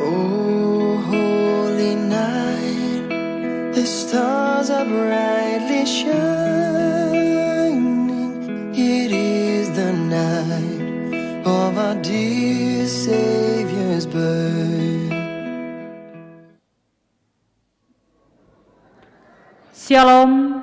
Oh, holy night, the stars are brightly shining. It is the night of our dear Savior's birth. Shalom.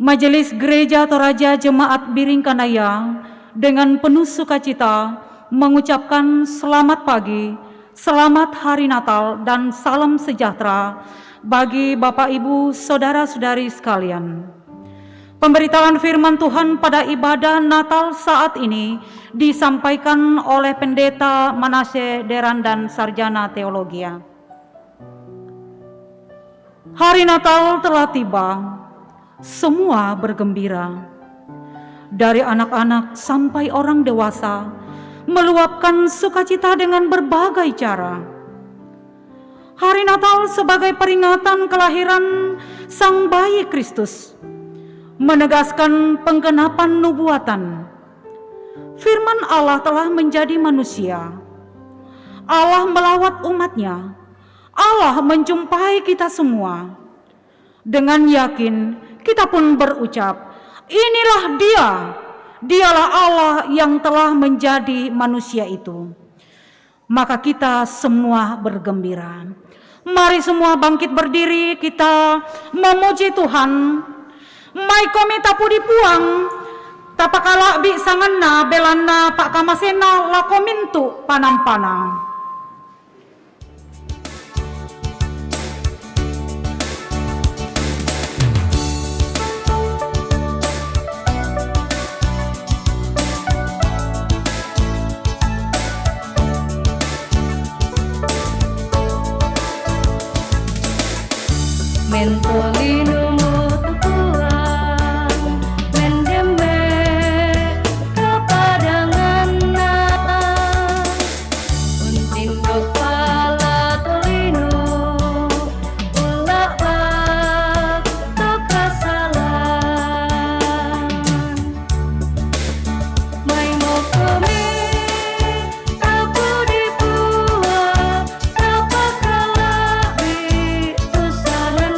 Majelis Gereja Toraja Jemaat Biringkanaya dengan penuh sukacita mengucapkan selamat pagi, selamat hari Natal, dan salam sejahtera bagi Bapak Ibu Saudara-saudari sekalian. Pemberitaan firman Tuhan pada ibadah Natal saat ini disampaikan oleh Pendeta Manase Deran dan Sarjana Teologia. Hari Natal telah tiba. Semua bergembira, dari anak-anak sampai orang dewasa, meluapkan sukacita dengan berbagai cara. Hari Natal sebagai peringatan kelahiran Sang Bayi Kristus, menegaskan penggenapan nubuatan. Firman Allah telah menjadi manusia. Allah melawat umatnya. Allah menjumpai kita semua. Dengan yakin, kita pun berucap, inilah Dia, Dialah Allah yang telah menjadi manusia itu. Maka kita semua bergembira. Mari semua bangkit berdiri, kita memuji Tuhan. Mai komi tapu dipuang, tapakala bi sangana belana pak kamasena lakomintu panam-panam. Mentolino mutuan mendeme kepadangan unting kepala tolino ulak bak kekasalan mai mau kami tapu dibuat tapakala bi tusaran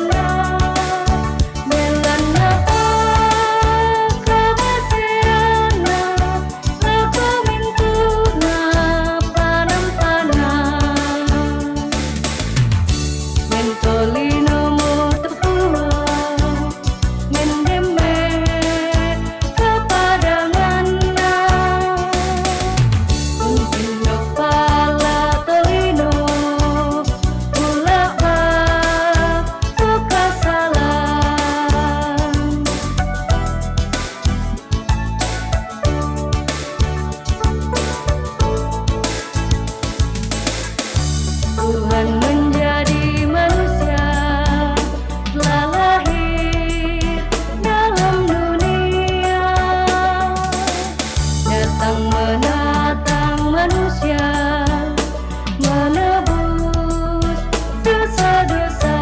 Tuhan menjadi manusia, telah lahir dalam dunia, datang menatang manusia, menebus dosa-dosa.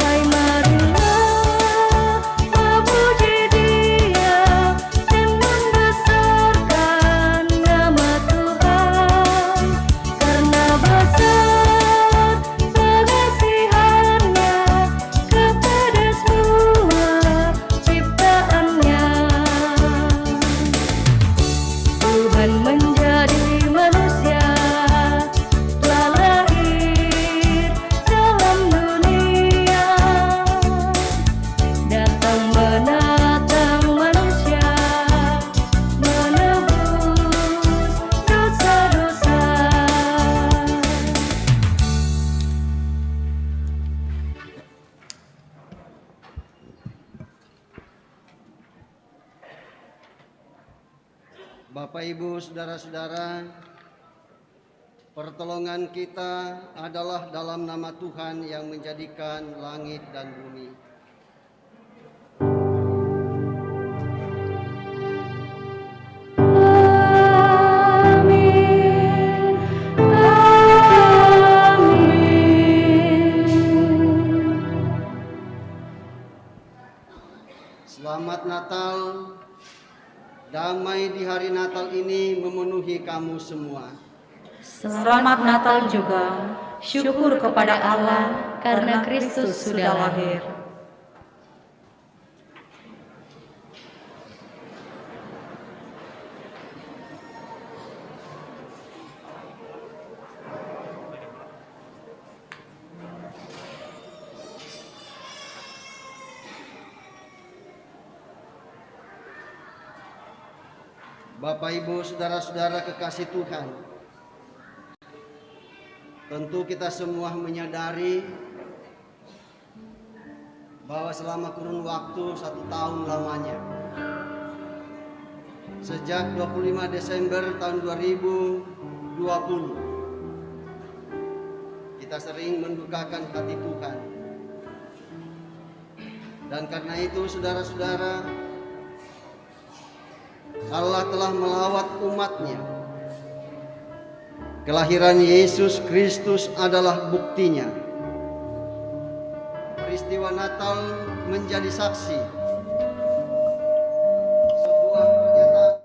Hai marilah memuji Dia dan membesarkan nama Tuhan, karena besar pengasihannya kepada semua ciptaannya. Tuhan menjadi manusia, telah lahir dalam dunia, datang menatang manusia, menebus dosa-dosa. Bapak, Ibu, Saudara-saudara, pertolongan kita adalah dalam nama Tuhan yang menjadikan langit dan bumi. Amin, amin. Selamat Natal Damai di hari Natal ini memenuhi kamu semua. Selamat Natal juga. Syukur kepada Allah karena Kristus sudah lahir. Bapak, Ibu, saudara-saudara kekasih Tuhan, tentu kita semua menyadari bahwa selama kurun waktu 1 tahun lamanya, sejak 25 Desember tahun 2020, kita sering mendukakan hati Tuhan. Dan karena itu, saudara-saudara, Allah telah melawat umatnya. Kelahiran Yesus Kristus adalah buktinya. Peristiwa Natal menjadi saksi sebuah pernyataan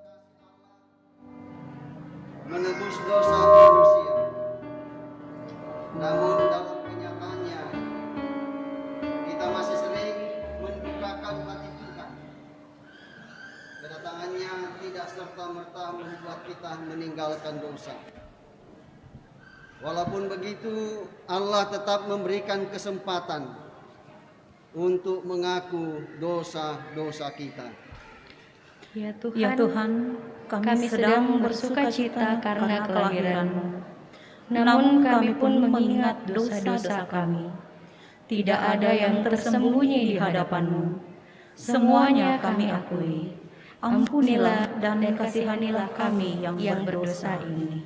menebus dosa manusia. Namun dalam kenyataannya kita masih sering mendukakan hati Tuhan. Kedatangannya tidak serta-merta membuat kita meninggalkan dosa. Walaupun begitu, Allah tetap memberikan kesempatan untuk mengaku dosa-dosa kita. Ya Ya Tuhan, Tuhan, kami sedang bersukacita karena kelahiran-Mu. namun kami pun mengingat dosa-dosa kami. Tidak ada yang tersembunyi di hadapan-Mu. Semuanya kami akui. Ampunilah dan kasihanilah kami yang berdosa ini.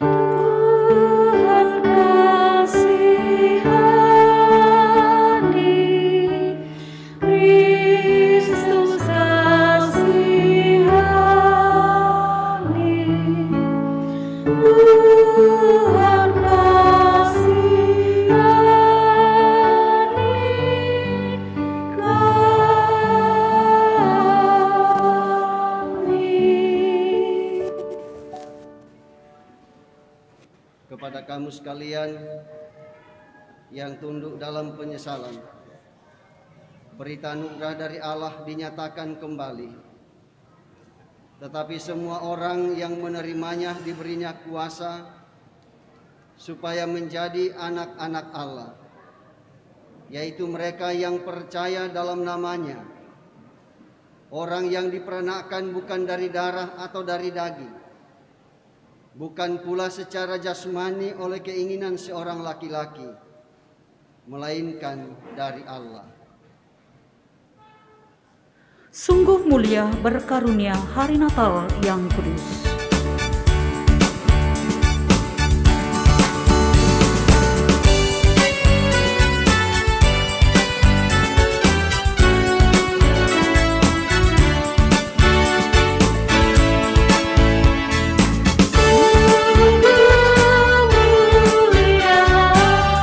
Tuhan kasihani, Kristus kasihani, Tuhan kasihani kami. Kepada kamu sekalian yang tunduk dalam penyesalan, berita anugerah dari Allah dinyatakan kembali. Tetapi semua orang yang menerimanya diberinya kuasa supaya menjadi anak-anak Allah, yaitu mereka yang percaya dalam namanya. Orang yang diperanakkan bukan dari darah atau dari daging, bukan pula secara jasmani oleh keinginan seorang laki-laki, melainkan dari Allah. Sungguh mulia berkarunia hari Natal yang kudus. Sungguh mulia berkarunia hari Natal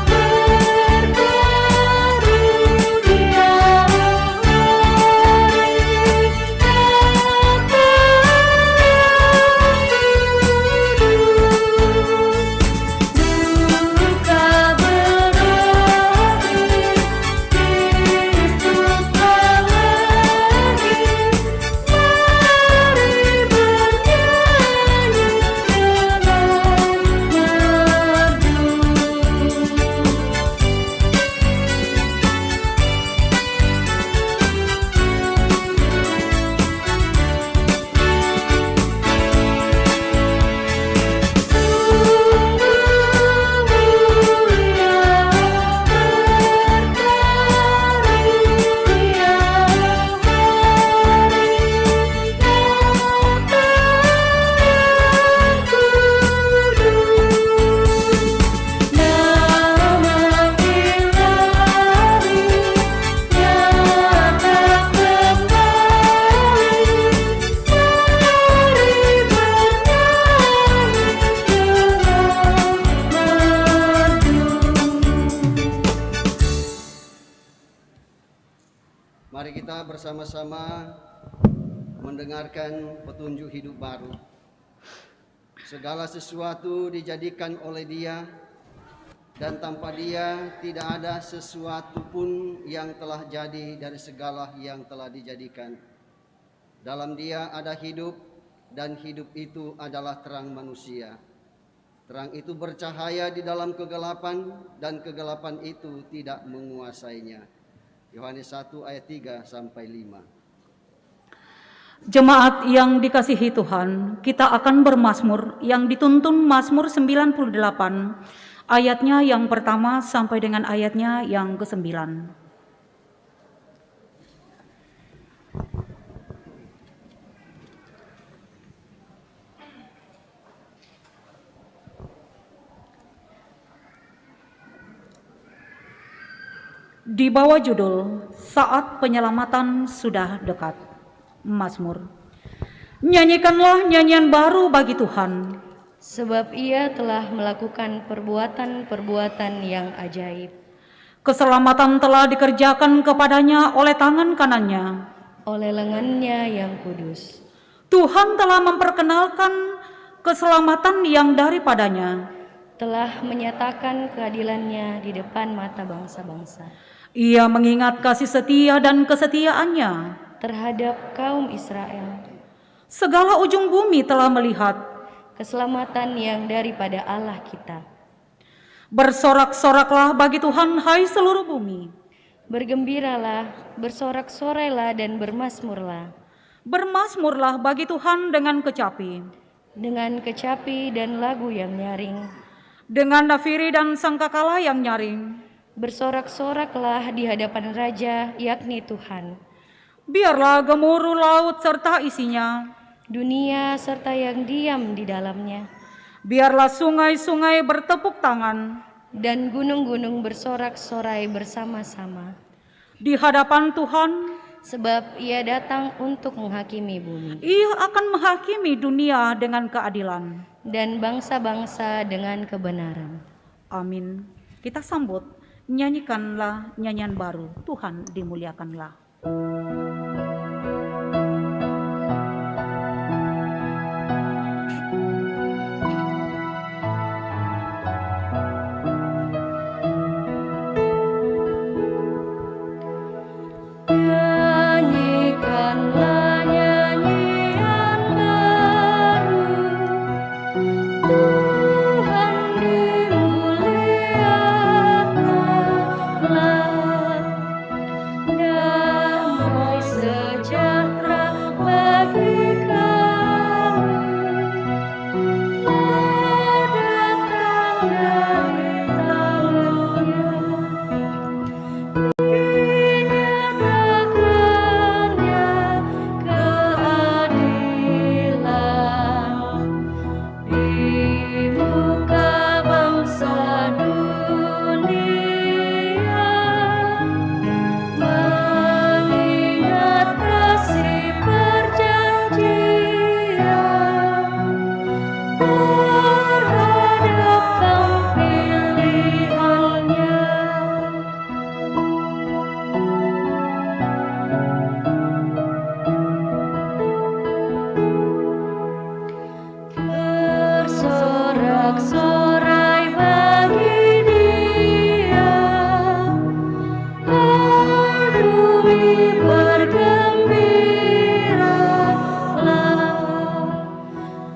Mari kita bersama-sama mendengarkan petunjuk hidup baru. Segala sesuatu dijadikan oleh Dia, dan tanpa Dia tidak ada sesuatu pun yang telah jadi dari segala yang telah dijadikan. Dalam Dia ada hidup, dan hidup itu adalah terang manusia. Terang itu bercahaya di dalam kegelapan, dan kegelapan itu tidak menguasainya. Yohanes 1 ayat 3 sampai 5. Jemaat yang dikasihi Tuhan, kita akan bermazmur yang dituntun Mazmur 98, ayatnya yang pertama sampai dengan ayatnya yang ke-9. Di bawah judul Saat Penyelamatan Sudah Dekat. Mazmur. Nyanyikanlah nyanyian baru bagi Tuhan, Sebab Ia telah melakukan perbuatan-perbuatan yang ajaib. keselamatan telah dikerjakan kepadanya oleh tangan kanannya. Oleh lengannya yang kudus. Tuhan telah memperkenalkan keselamatan yang daripadanya. Telah menyatakan keadilannya di depan mata bangsa-bangsa. Ia mengingat kasih setia dan kesetiaannya Terhadap kaum Israel. Segala ujung bumi telah melihat Keselamatan yang daripada Allah kita. Bersorak-soraklah bagi Tuhan, hai seluruh bumi. Bergembiralah, bersorak-sorailah dan bermazmurlah. Bermazmurlah bagi Tuhan dengan kecapi, Dengan kecapi dan lagu yang nyaring. dengan nafiri dan sangkakala yang nyaring. Bersorak-soraklah di hadapan Raja, yakni Tuhan. Biarlah gemuruh laut serta isinya. Dunia serta yang diam di dalamnya. Biarlah sungai-sungai bertepuk tangan. Dan gunung-gunung bersorak-sorai bersama-sama. Di hadapan Tuhan, Sebab Ia datang untuk menghakimi bumi. Ia akan menghakimi dunia dengan keadilan. Dan bangsa-bangsa dengan kebenaran. Amin. Kita sambut, nyanyikanlah nyanyian baru, Tuhan dimuliakanlah. Nyanyikanlah nyanyian baru, Tuhan dimuliakanlah. Damai sejahtera bagi kamu, datang dari tangannya. Dinyatakannya keadilan di muka bangsa dunia, mengingat kasih perjanjian terhadap kaum pilihannya. Bersorak-sorai bagi Dia, hai bumi bergembiralah.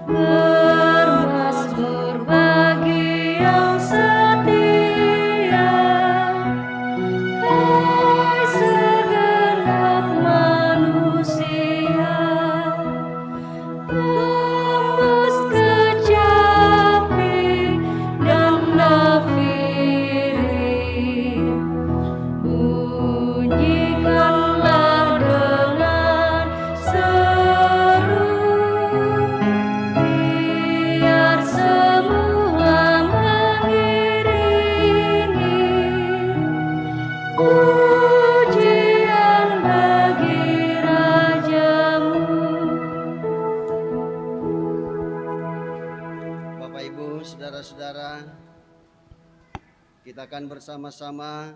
Bermazmur bagi yang setia, hai segenap manusia. Tembus kecapi dan nafiri, bunyikanlah dengan seru. Biar semua mengiringi pujian bagi Rajamu. Bapak Ibu, saudara-saudara, kita akan bersama-sama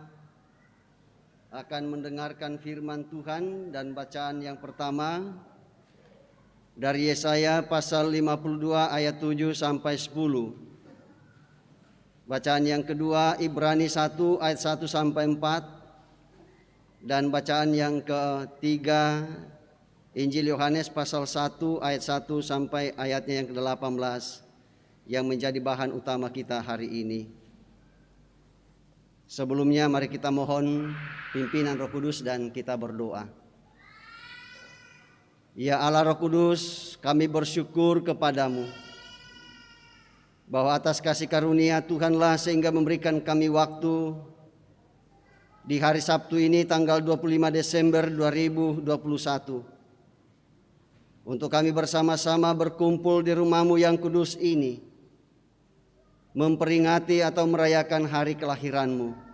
akan mendengarkan firman Tuhan dan bacaan yang pertama dari Yesaya pasal 52 ayat 7 sampai 10. Bacaan yang kedua Ibrani 1 ayat 1 sampai 4. Dan bacaan yang ketiga Injil Yohanes pasal 1 ayat 1 sampai ayatnya yang ke-18 yang menjadi bahan utama kita hari ini. Sebelumnya mari kita mohon pimpinan Roh Kudus dan kita berdoa. Ya Allah Roh Kudus, kami bersyukur kepadamu bahwa atas kasih karunia Tuhanlah sehingga memberikan kami waktu di hari Sabtu ini tanggal 25 Desember 2021 untuk kami bersama-sama berkumpul di rumah-Mu yang kudus ini, memperingati atau merayakan hari kelahiran-Mu.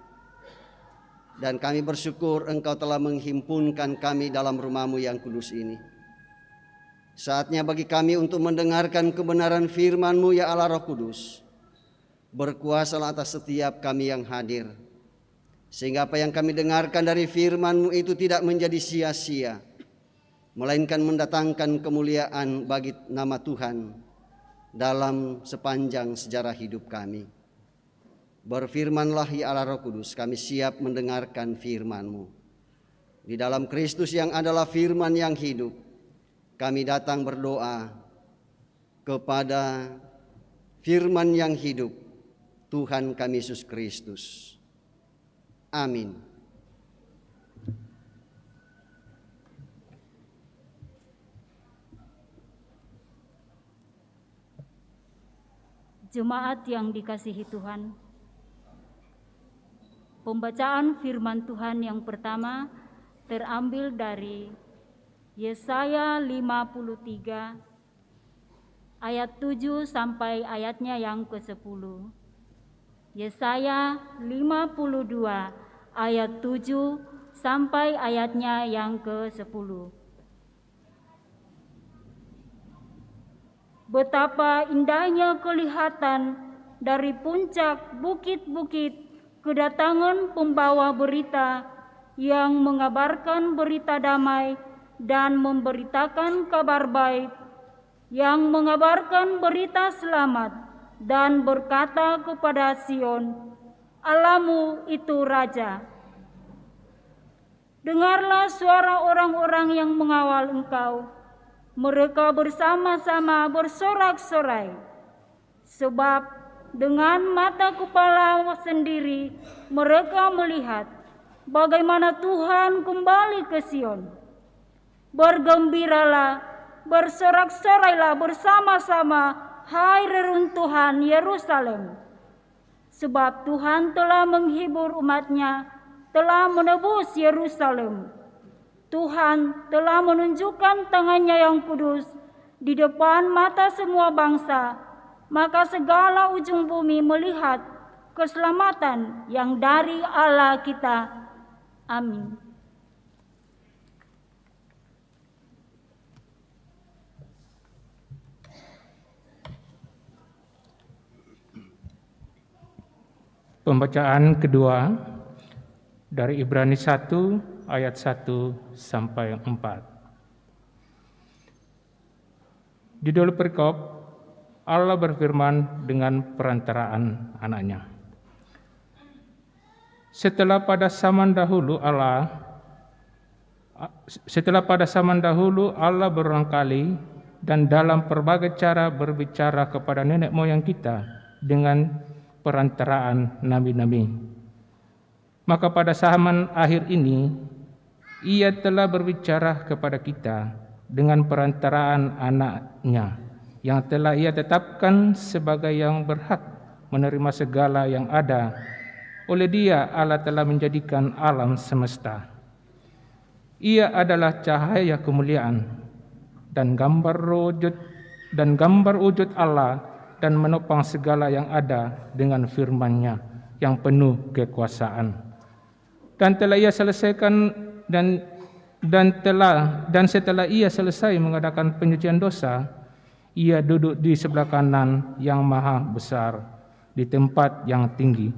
Dan kami bersyukur Engkau telah menghimpunkan kami dalam rumah-Mu yang kudus ini. Saatnya bagi kami untuk mendengarkan kebenaran firman-Mu ya Allah Roh Kudus. Berkuasalah atas setiap kami yang hadir, sehingga apa yang kami dengarkan dari firman-Mu itu tidak menjadi sia-sia, melainkan mendatangkan kemuliaan bagi nama Tuhan dalam sepanjang sejarah hidup kami. Berfirmanlah ya Allah Roh Kudus, kami siap mendengarkan firman-Mu. Di dalam Kristus yang adalah firman yang hidup, kami datang berdoa kepada firman yang hidup, Tuhan kami Yesus Kristus. Amin. Jemaat yang dikasihi Tuhan, pembacaan firman Tuhan yang pertama terambil dari Yesaya 53 ayat 7 sampai ayatnya yang ke-10. Yesaya 52 ayat 7 sampai ayatnya yang ke-10. Betapa indahnya kelihatan dari puncak bukit-bukit kedatangan pembawa berita yang mengabarkan berita damai dan memberitakan kabar baik, yang mengabarkan berita selamat dan berkata kepada Sion, Allahmu itu Raja. Dengarlah suara orang-orang yang mengawal Engkau. Mereka bersama-sama bersorak-sorai, sebab dengan mata kepala sendiri mereka melihat bagaimana Tuhan kembali ke Sion. Bergembiralah, bersorak-sorailah bersama-sama, hai reruntuhan Yerusalem. Sebab Tuhan telah menghibur umat-Nya, telah menebus Yerusalem. Tuhan telah menunjukkan tangan-Nya yang kudus di depan mata semua bangsa, maka segala ujung bumi melihat keselamatan yang dari Allah kita. Amin. Pembacaan kedua dari Ibrani 1 ayat 1 sampai 4. Di dalam perikop, Allah berfirman dengan perantaraan anak-Nya. Setelah pada zaman dahulu Allah berulang kali dan dalam berbagai cara berbicara kepada nenek moyang kita dengan perantaraan nabi-nabi. Maka pada zaman akhir ini, Ia telah berbicara kepada kita dengan perantaraan anak-Nya, yang telah Ia tetapkan sebagai yang berhak menerima segala yang ada. Oleh Dia, Allah telah menjadikan alam semesta. Ia adalah cahaya kemuliaan dan gambar wujud Allah, dan menopang segala yang ada dengan firman-Nya yang penuh kekuasaan. Dan telah Ia selesaikan dan setelah Ia selesai mengadakan penyucian dosa, Ia duduk di sebelah kanan yang maha besar di tempat yang tinggi,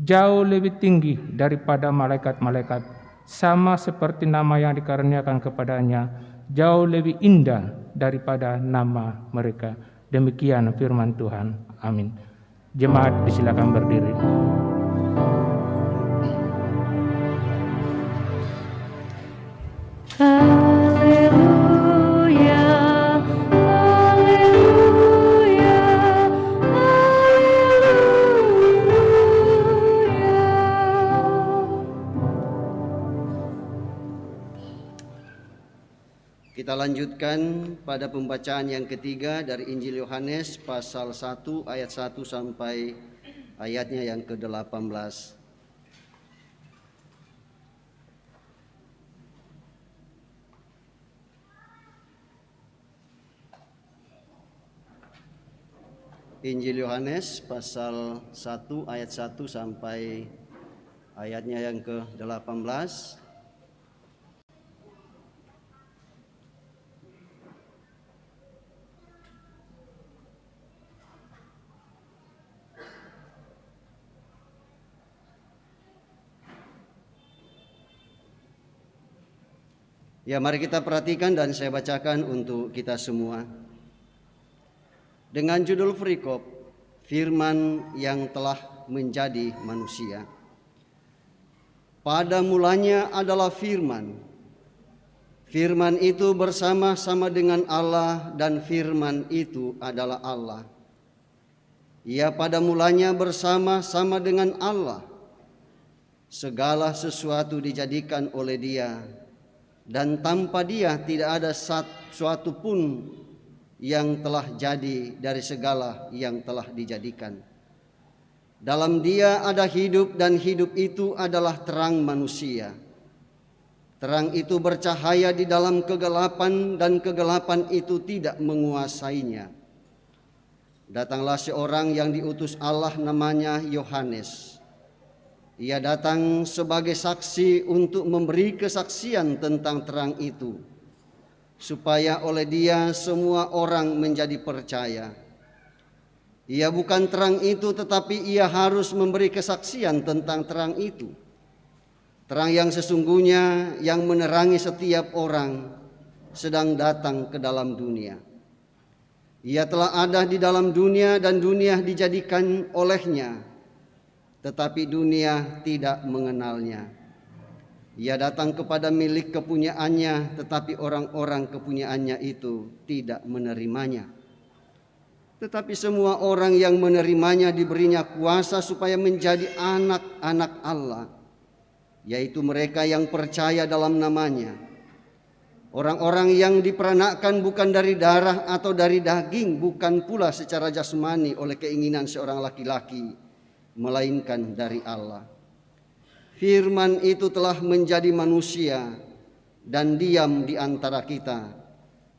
jauh lebih tinggi daripada malaikat-malaikat sama seperti nama yang dikaruniakan kepadanya, jauh lebih indah daripada nama mereka. Demikian firman Tuhan. Amin. Jemaat disilakan berdiri. Haleluya, haleluya, haleluya. Kita lanjutkan pada pembacaan yang ketiga dari Injil Yohanes pasal 1 ayat 1 sampai ayatnya yang ke-18. Injil Yohanes pasal 1 ayat 1 sampai ayatnya yang ke-18. Ya, mari kita perhatikan dan saya bacakan untuk kita semua. Dengan judul perikop, Firman yang telah menjadi manusia. Pada mulanya adalah Firman. Firman itu bersama-sama dengan Allah dan Firman itu adalah Allah. Ia pada mulanya bersama-sama dengan Allah. Segala sesuatu dijadikan oleh Dia, dan tanpa Dia tidak ada sesuatu pun yang telah jadi dari segala yang telah dijadikan. Dalam Dia ada hidup dan hidup itu adalah terang manusia. Terang itu bercahaya di dalam kegelapan dan kegelapan itu tidak menguasainya. Datanglah seorang yang diutus Allah namanya Yohanes. Ia datang sebagai saksi untuk memberi kesaksian tentang terang itu, supaya oleh Dia semua orang menjadi percaya. Ia bukan terang itu, tetapi Ia harus memberi kesaksian tentang terang itu. Terang yang sesungguhnya yang menerangi setiap orang sedang datang ke dalam dunia. Ia telah ada di dalam dunia dan dunia dijadikan olehnya, tetapi dunia tidak mengenalnya. Ia datang kepada milik kepunyaannya, tetapi orang-orang kepunyaannya itu tidak menerimanya. Tetapi semua orang yang menerimanya diberinya kuasa supaya menjadi anak-anak Allah, yaitu mereka yang percaya dalam namanya. Orang-orang yang diperanakkan bukan dari darah atau dari daging, bukan pula secara jasmani oleh keinginan seorang laki-laki, melainkan dari Allah. Firman itu telah menjadi manusia dan diam di antara kita,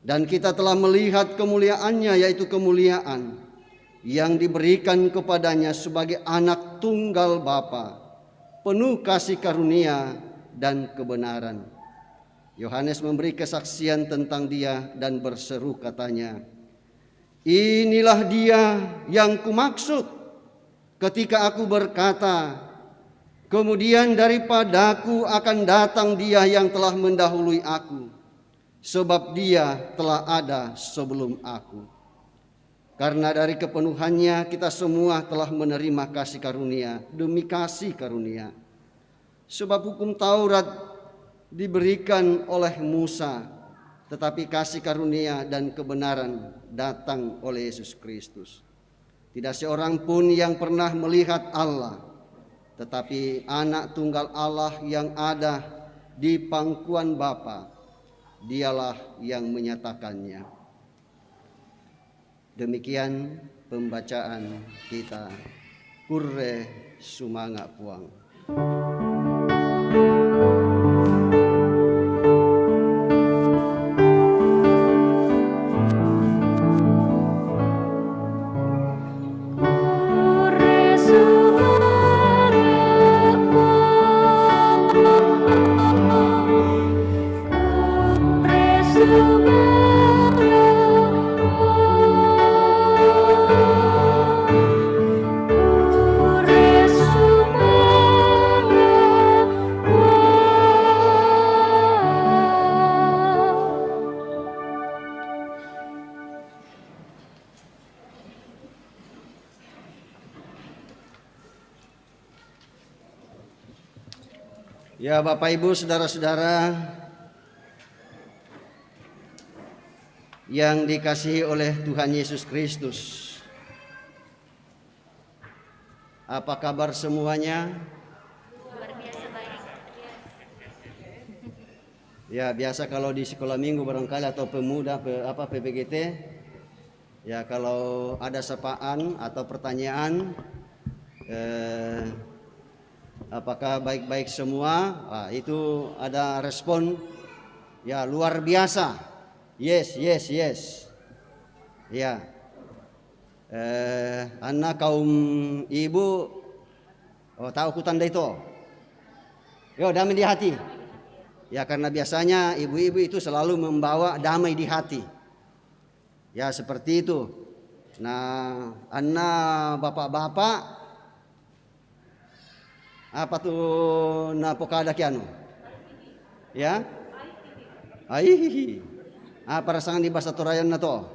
dan kita telah melihat kemuliaannya, yaitu kemuliaan yang diberikan kepadanya sebagai anak tunggal Bapa, penuh kasih karunia dan kebenaran. Yohanes memberi kesaksian tentang Dia dan berseru katanya, "Inilah Dia yang kumaksud ketika aku berkata, kemudian daripadaku akan datang Dia yang telah mendahului aku, sebab Dia telah ada sebelum aku." Karena dari kepenuhannya kita semua telah menerima kasih karunia demi kasih karunia. Sebab hukum Taurat diberikan oleh Musa, tetapi kasih karunia dan kebenaran datang oleh Yesus Kristus. Tidak seorang pun yang pernah melihat Allah, tetapi anak tunggal Allah yang ada di pangkuan Bapa, Dialah yang menyatakannya. Demikian pembacaan kita. Kurre sumanga puang. Sumber Ya Bapak Ibu saudara-saudara yang dikasihi oleh Tuhan Yesus Kristus. Apa kabar semuanya? Luar biasa baik. Ya biasa kalau di sekolah minggu barangkali atau pemuda PPGT, ya kalau ada sapaan atau pertanyaan, apakah baik-baik semua? Itu ada respon, ya luar biasa. Yes. Ya, anak kaum ibu, tahu aku tanda itu? Yo, damai di hati. Ya karena biasanya ibu-ibu itu selalu membawa damai di hati. Ya seperti itu. Nah, anak bapak-bapak apa tuh napokada kianu? Ya? Ai. Apa rasangan di bahasa Torayan na to?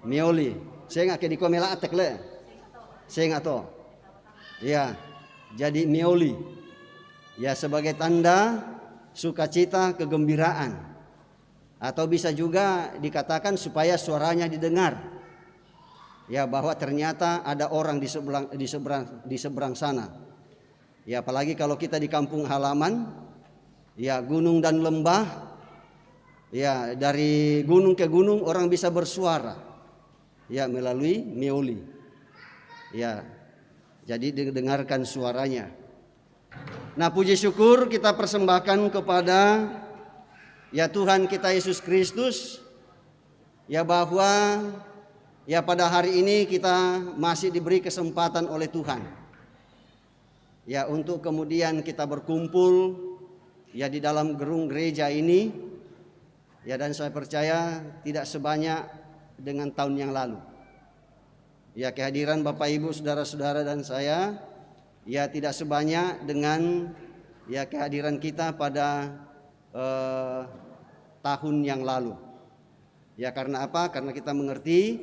Mioli. Saya nggak kedi komela atek le. Saya nggak to. Ya. Jadi mioli. Ya sebagai tanda sukacita, kegembiraan, atau bisa juga dikatakan supaya suaranya didengar, ya bahwa ternyata ada orang di seberang sana. Ya apalagi kalau kita di kampung halaman, ya gunung dan lembah, ya dari gunung ke gunung orang bisa bersuara, ya melalui mioli. Ya jadi didengarkan suaranya. Nah puji syukur kita persembahkan kepada ya Tuhan kita Yesus Kristus, ya bahwa ya pada hari ini kita masih diberi kesempatan oleh Tuhan, ya untuk kemudian kita berkumpul ya di dalam gerung gereja ini, ya dan saya percaya tidak sebanyak dengan tahun yang lalu. Ya kehadiran Bapak Ibu saudara-saudara dan saya ya tidak sebanyak dengan ya kehadiran kita pada tahun yang lalu. Ya karena apa? Karena kita mengerti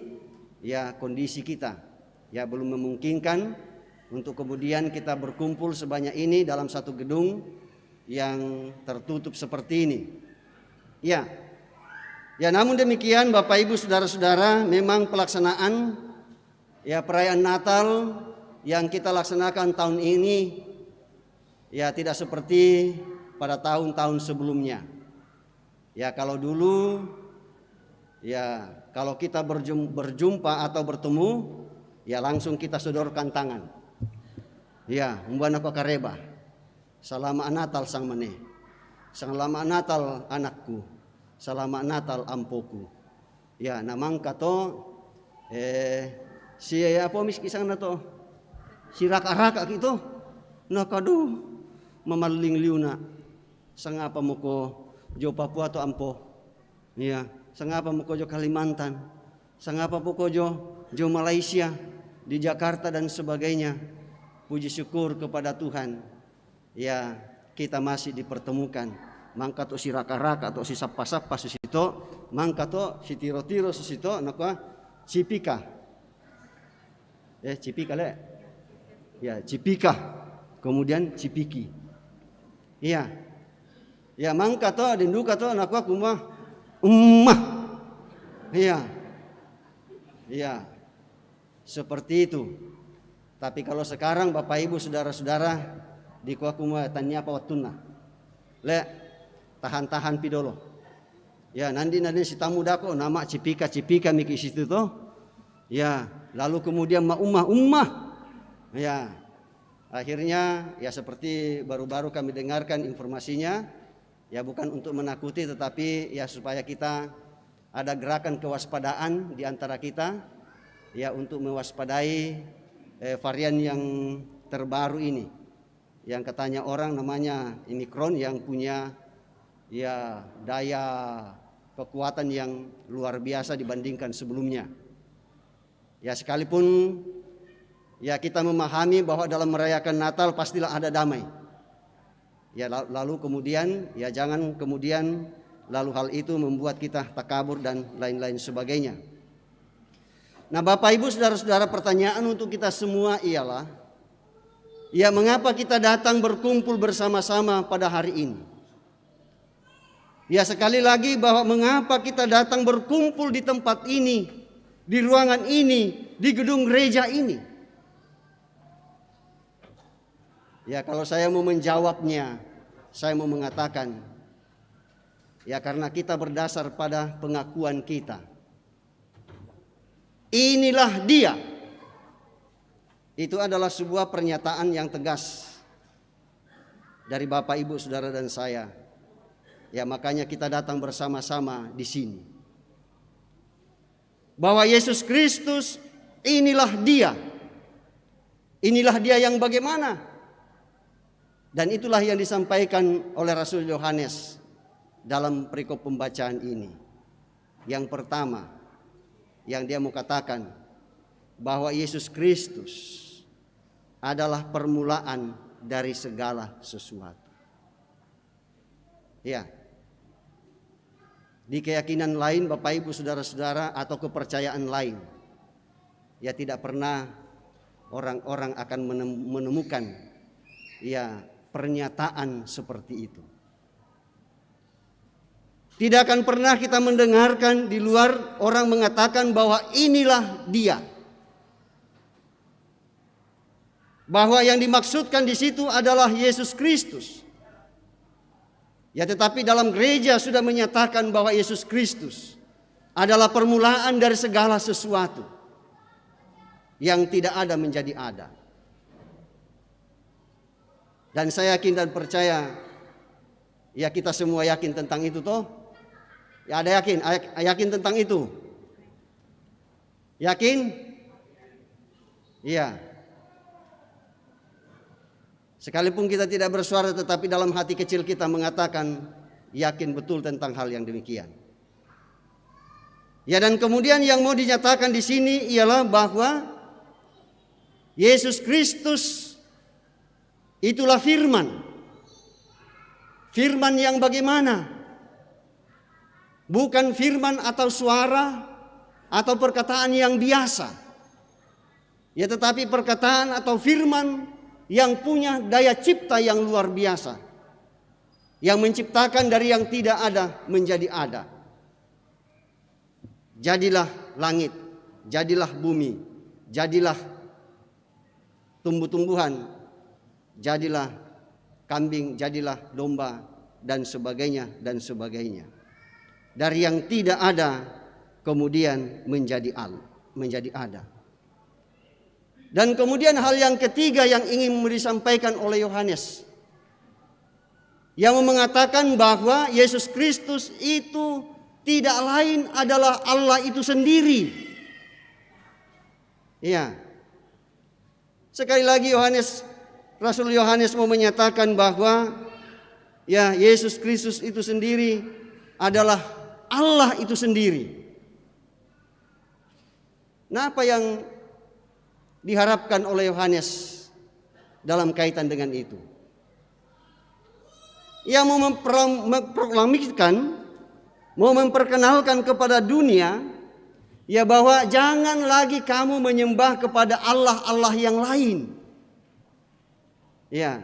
ya kondisi kita ya belum memungkinkan untuk kemudian kita berkumpul sebanyak ini dalam satu gedung yang tertutup seperti ini. Ya. Ya namun demikian Bapak Ibu saudara-saudara, memang pelaksanaan ya perayaan Natal yang kita laksanakan tahun ini ya tidak seperti pada tahun-tahun sebelumnya. Ya kalau dulu ya kalau kita berjumpa atau bertemu ya langsung kita sodorkan tangan. Ya, umbana ko kareba. Selamat Natal sang meneh. Selamat Natal anakku. Selamat Natal ampoku. Ya namang kato siya po miskisang na to. Si raka-raka gitu, nakadu mamaling liuna. Sangapa mo ko jo Papua to ampo, ya. Sangapa mo ko jo Kalimantan, sangapa po ko jo Malaysia, di Jakarta dan sebagainya. Puji syukur kepada Tuhan, ya kita masih dipertemukan. Mangka to si raka-raka to si sapa-sapa susito, mangka to si tiro-tiro susito, nakwa cipika, cipika le. Ya Cipika, kemudian Cipiki. Iya. Ya mangka to dinduka to nakwa kumah ummah. Iya. Iya. Seperti itu. Tapi kalau sekarang Bapak Ibu saudara-saudara di kuah kumah tanya apa watuna. Le tahan-tahan pidolo. Ya nanti si tamu dako nama Cipika miki situ to. Ya, lalu kemudian ummah. Ya, akhirnya ya seperti baru-baru kami dengarkan informasinya, ya bukan untuk menakuti tetapi ya supaya kita ada gerakan kewaspadaan di antara kita, ya untuk mewaspadai varian yang terbaru ini, yang katanya orang namanya Omicron yang punya ya daya kekuatan yang luar biasa dibandingkan sebelumnya. Ya sekalipun ya kita memahami bahwa dalam merayakan Natal pastilah ada damai. Ya lalu kemudian ya jangan kemudian lalu hal itu membuat kita takabur dan lain-lain sebagainya. Nah Bapak Ibu saudara-saudara, pertanyaan untuk kita semua ialah Ya, mengapa kita datang berkumpul bersama-sama pada hari ini? Ya, sekali lagi bahwa mengapa kita datang berkumpul di tempat ini, di ruangan ini, di gedung gereja ini. Ya, kalau saya mau menjawabnya, saya mau mengatakan, ya karena kita berdasar pada pengakuan kita. Inilah dia. Itu adalah sebuah pernyataan yang tegas dari Bapak, Ibu, Saudara dan saya. Ya, makanya kita datang bersama-sama di sini. Bahwa Yesus Kristus inilah dia. Inilah dia yang bagaimana? Dan itulah yang disampaikan oleh Rasul Yohanes dalam perikop pembacaan ini. Yang pertama, yang dia mau katakan bahwa Yesus Kristus adalah permulaan dari segala sesuatu. Ya. Di keyakinan lain Bapak, Ibu, Saudara-saudara, atau kepercayaan lain, ya tidak pernah orang-orang akan menemukan ya pernyataan seperti itu. Tidak akan pernah kita mendengarkan di luar orang mengatakan bahwa inilah dia. Bahwa yang dimaksudkan di situ adalah Yesus Kristus. Ya, tetapi dalam gereja sudah menyatakan bahwa Yesus Kristus adalah permulaan dari segala sesuatu. Yang tidak ada menjadi ada. Dan saya yakin dan percaya, ya kita semua yakin tentang itu toh. Ya, ada yakin tentang itu. Yakin? Iya. Sekalipun kita tidak bersuara, tetapi dalam hati kecil kita mengatakan yakin betul tentang hal yang demikian. Ya, dan kemudian yang mau dinyatakan di sini ialah bahwa Yesus Kristus itulah firman. Firman yang bagaimana? Bukan firman atau suara atau perkataan yang biasa. Ya, tetapi perkataan atau firman yang punya daya cipta yang luar biasa, yang menciptakan dari yang tidak ada menjadi ada. Jadilah langit, jadilah bumi, jadilah tumbuh-tumbuhan, jadilah kambing, jadilah domba, dan sebagainya dan sebagainya. Dari yang tidak ada kemudian menjadi ada. Dan kemudian hal yang ketiga yang ingin disampaikan oleh Yohanes, yang mengatakan bahwa Yesus Kristus itu tidak lain adalah Allah itu sendiri. Ya. Sekali lagi Rasul Yohanes mau menyatakan bahwa ya Yesus Kristus itu sendiri adalah Allah itu sendiri. Nah, apa yang diharapkan oleh Yohanes dalam kaitan dengan itu? Ia mau memproklamasikan, mau memperkenalkan kepada dunia ya bahwa jangan lagi kamu menyembah kepada Allah-Allah yang lain. Ya.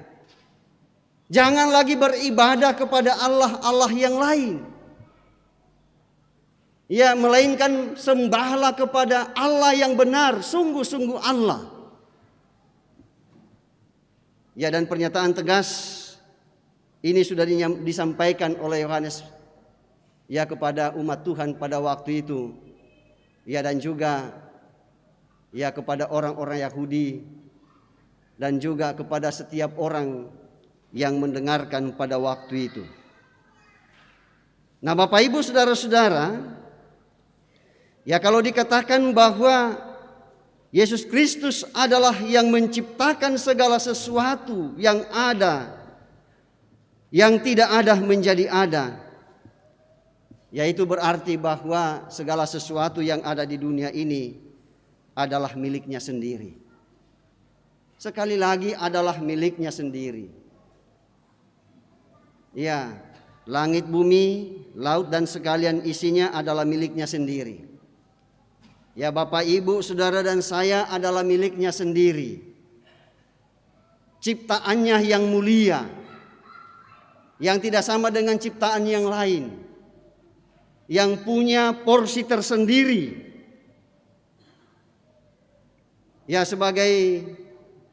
Jangan lagi beribadah kepada Allah-Allah yang lain. Ya, melainkan sembahlah kepada Allah yang benar, sungguh-sungguh Allah. Ya, dan pernyataan tegas ini sudah disampaikan oleh Yohanes ya kepada umat Tuhan pada waktu itu. Ya, dan juga ya kepada orang-orang Yahudi dan juga kepada setiap orang yang mendengarkan pada waktu itu. Nah, Bapak, Ibu, Saudara-saudara, ya kalau dikatakan bahwa Yesus Kristus adalah yang menciptakan segala sesuatu yang ada, yang tidak ada menjadi ada, yaitu berarti bahwa segala sesuatu yang ada di dunia ini adalah miliknya sendiri. Sekali lagi adalah miliknya sendiri. Ya, langit, bumi, laut dan sekalian isinya adalah miliknya sendiri. Ya, Bapak, Ibu, Saudara dan saya adalah miliknya sendiri. ciptaannya yang mulia, yang tidak sama dengan ciptaan yang lain, yang punya porsi tersendiri. Ya, sebagai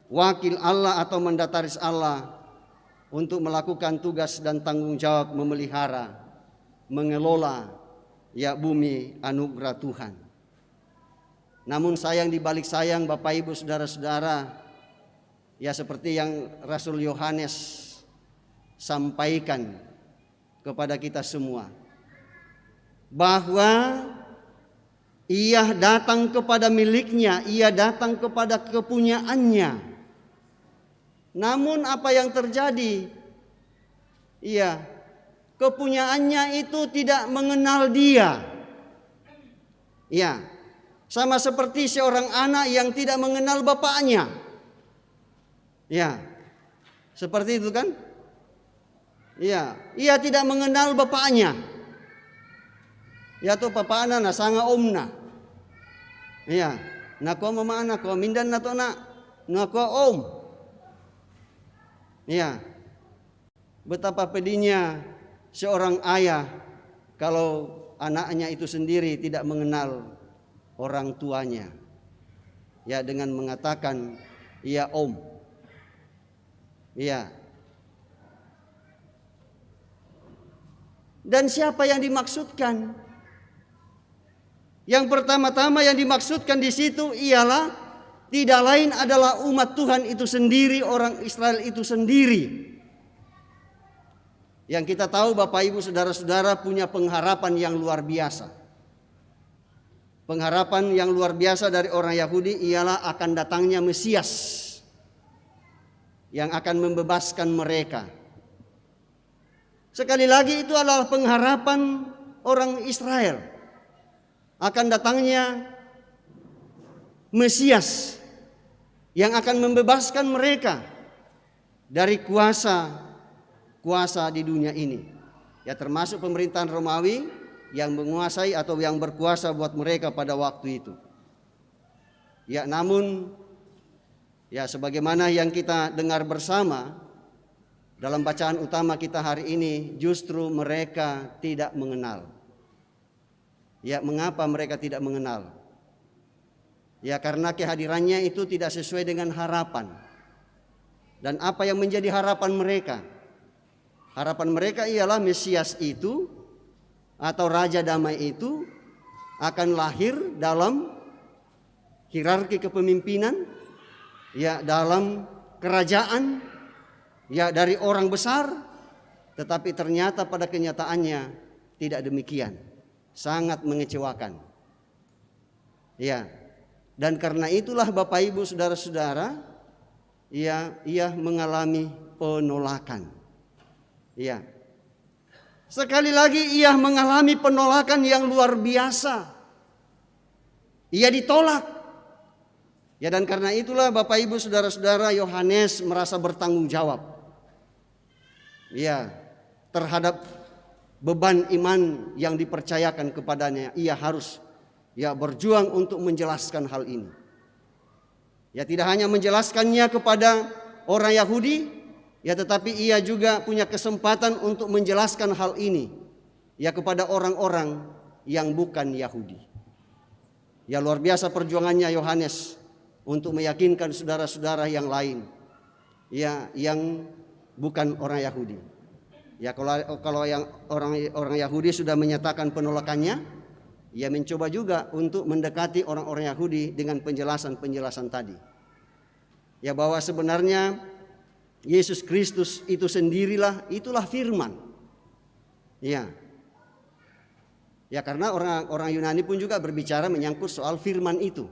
wakil Allah atau mandataris Allah untuk melakukan tugas dan tanggung jawab memelihara, mengelola ya bumi anugerah Tuhan. Namun sayang di balik sayang, Bapak Ibu saudara-saudara, ya seperti yang Rasul Yohanes sampaikan kepada kita semua, bahwa ia datang kepada miliknya, ia datang kepada kepunyaannya. Namun apa yang terjadi? Iya, kepunyaannya itu tidak mengenal dia. Iya, sama seperti seorang anak yang tidak mengenal bapaknya. Ya, seperti itu kan? Iya, ia tidak mengenal bapaknya. Ya tu papa ana na sanga omna. Iya, nako mama ana ko mindan na to na nako om. Iya. Betapa pedihnya seorang ayah kalau anaknya itu sendiri tidak mengenal orang tuanya. Ya, dengan mengatakan iya om. Iya. Dan siapa yang dimaksudkan? Yang pertama-tama yang dimaksudkan di situ ialah tidak lain adalah umat Tuhan itu sendiri, orang Israel itu sendiri. Yang kita tahu Bapak Ibu saudara-saudara punya pengharapan yang luar biasa. Pengharapan yang luar biasa dari orang Yahudi ialah akan datangnya Mesias yang akan membebaskan mereka. Sekali lagi itu adalah pengharapan orang Israel. Akan datangnya Mesias yang akan membebaskan mereka dari kuasa di dunia ini. Ya, termasuk pemerintahan Romawi yang menguasai atau yang berkuasa buat mereka pada waktu itu. Ya, namun ya sebagaimana yang kita dengar bersama dalam bacaan utama kita hari ini, justru mereka tidak mengenal. Ya, mengapa mereka tidak mengenal? Ya, karena kehadirannya itu tidak sesuai dengan harapan. Dan apa yang menjadi harapan mereka? Harapan mereka ialah Mesias itu atau Raja Damai itu akan lahir dalam hierarki kepemimpinan, ya dalam kerajaan, ya dari orang besar, tetapi ternyata pada kenyataannya tidak demikian. Sangat mengecewakan. Ya. Dan karena itulah Bapak Ibu saudara-saudara, ia mengalami penolakan. Ya. Sekali lagi ia mengalami penolakan yang luar biasa. Ia ditolak. Ya, dan karena itulah Bapak Ibu saudara-saudara, Yohanes merasa bertanggung jawab. Ya, terhadap beban iman yang dipercayakan kepadanya, ia harus ya berjuang untuk menjelaskan hal ini. Ya, tidak hanya menjelaskannya kepada orang Yahudi, ya tetapi ia juga punya kesempatan untuk menjelaskan hal ini ya kepada orang-orang yang bukan Yahudi. Ya, luar biasa perjuangannya Yohanes untuk meyakinkan saudara-saudara yang lain ya yang bukan orang Yahudi. Ya, kalau yang orang Yahudi sudah menyatakan penolakannya, ia mencoba juga untuk mendekati orang-orang Yahudi dengan penjelasan-penjelasan tadi. Ya, bahwa sebenarnya Yesus Kristus itu sendirilah, itulah firman. Ya. Ya, karena orang Yunani pun juga berbicara menyangkut soal firman itu.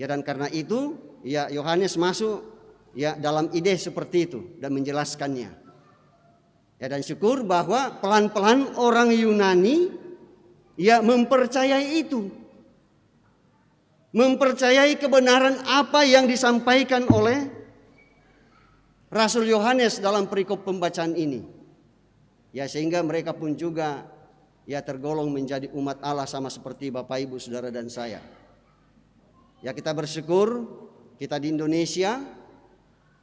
Ya, dan karena itu ya Yohanes masuk ya dalam ide seperti itu dan menjelaskannya. Ya, dan syukur bahwa pelan-pelan orang Yunani ya mempercayai itu. Mempercayai kebenaran apa yang disampaikan oleh Rasul Yohanes dalam perikop pembacaan ini. Ya, sehingga mereka pun juga ya tergolong menjadi umat Allah sama seperti Bapak Ibu saudara dan saya. Ya, kita bersyukur kita di Indonesia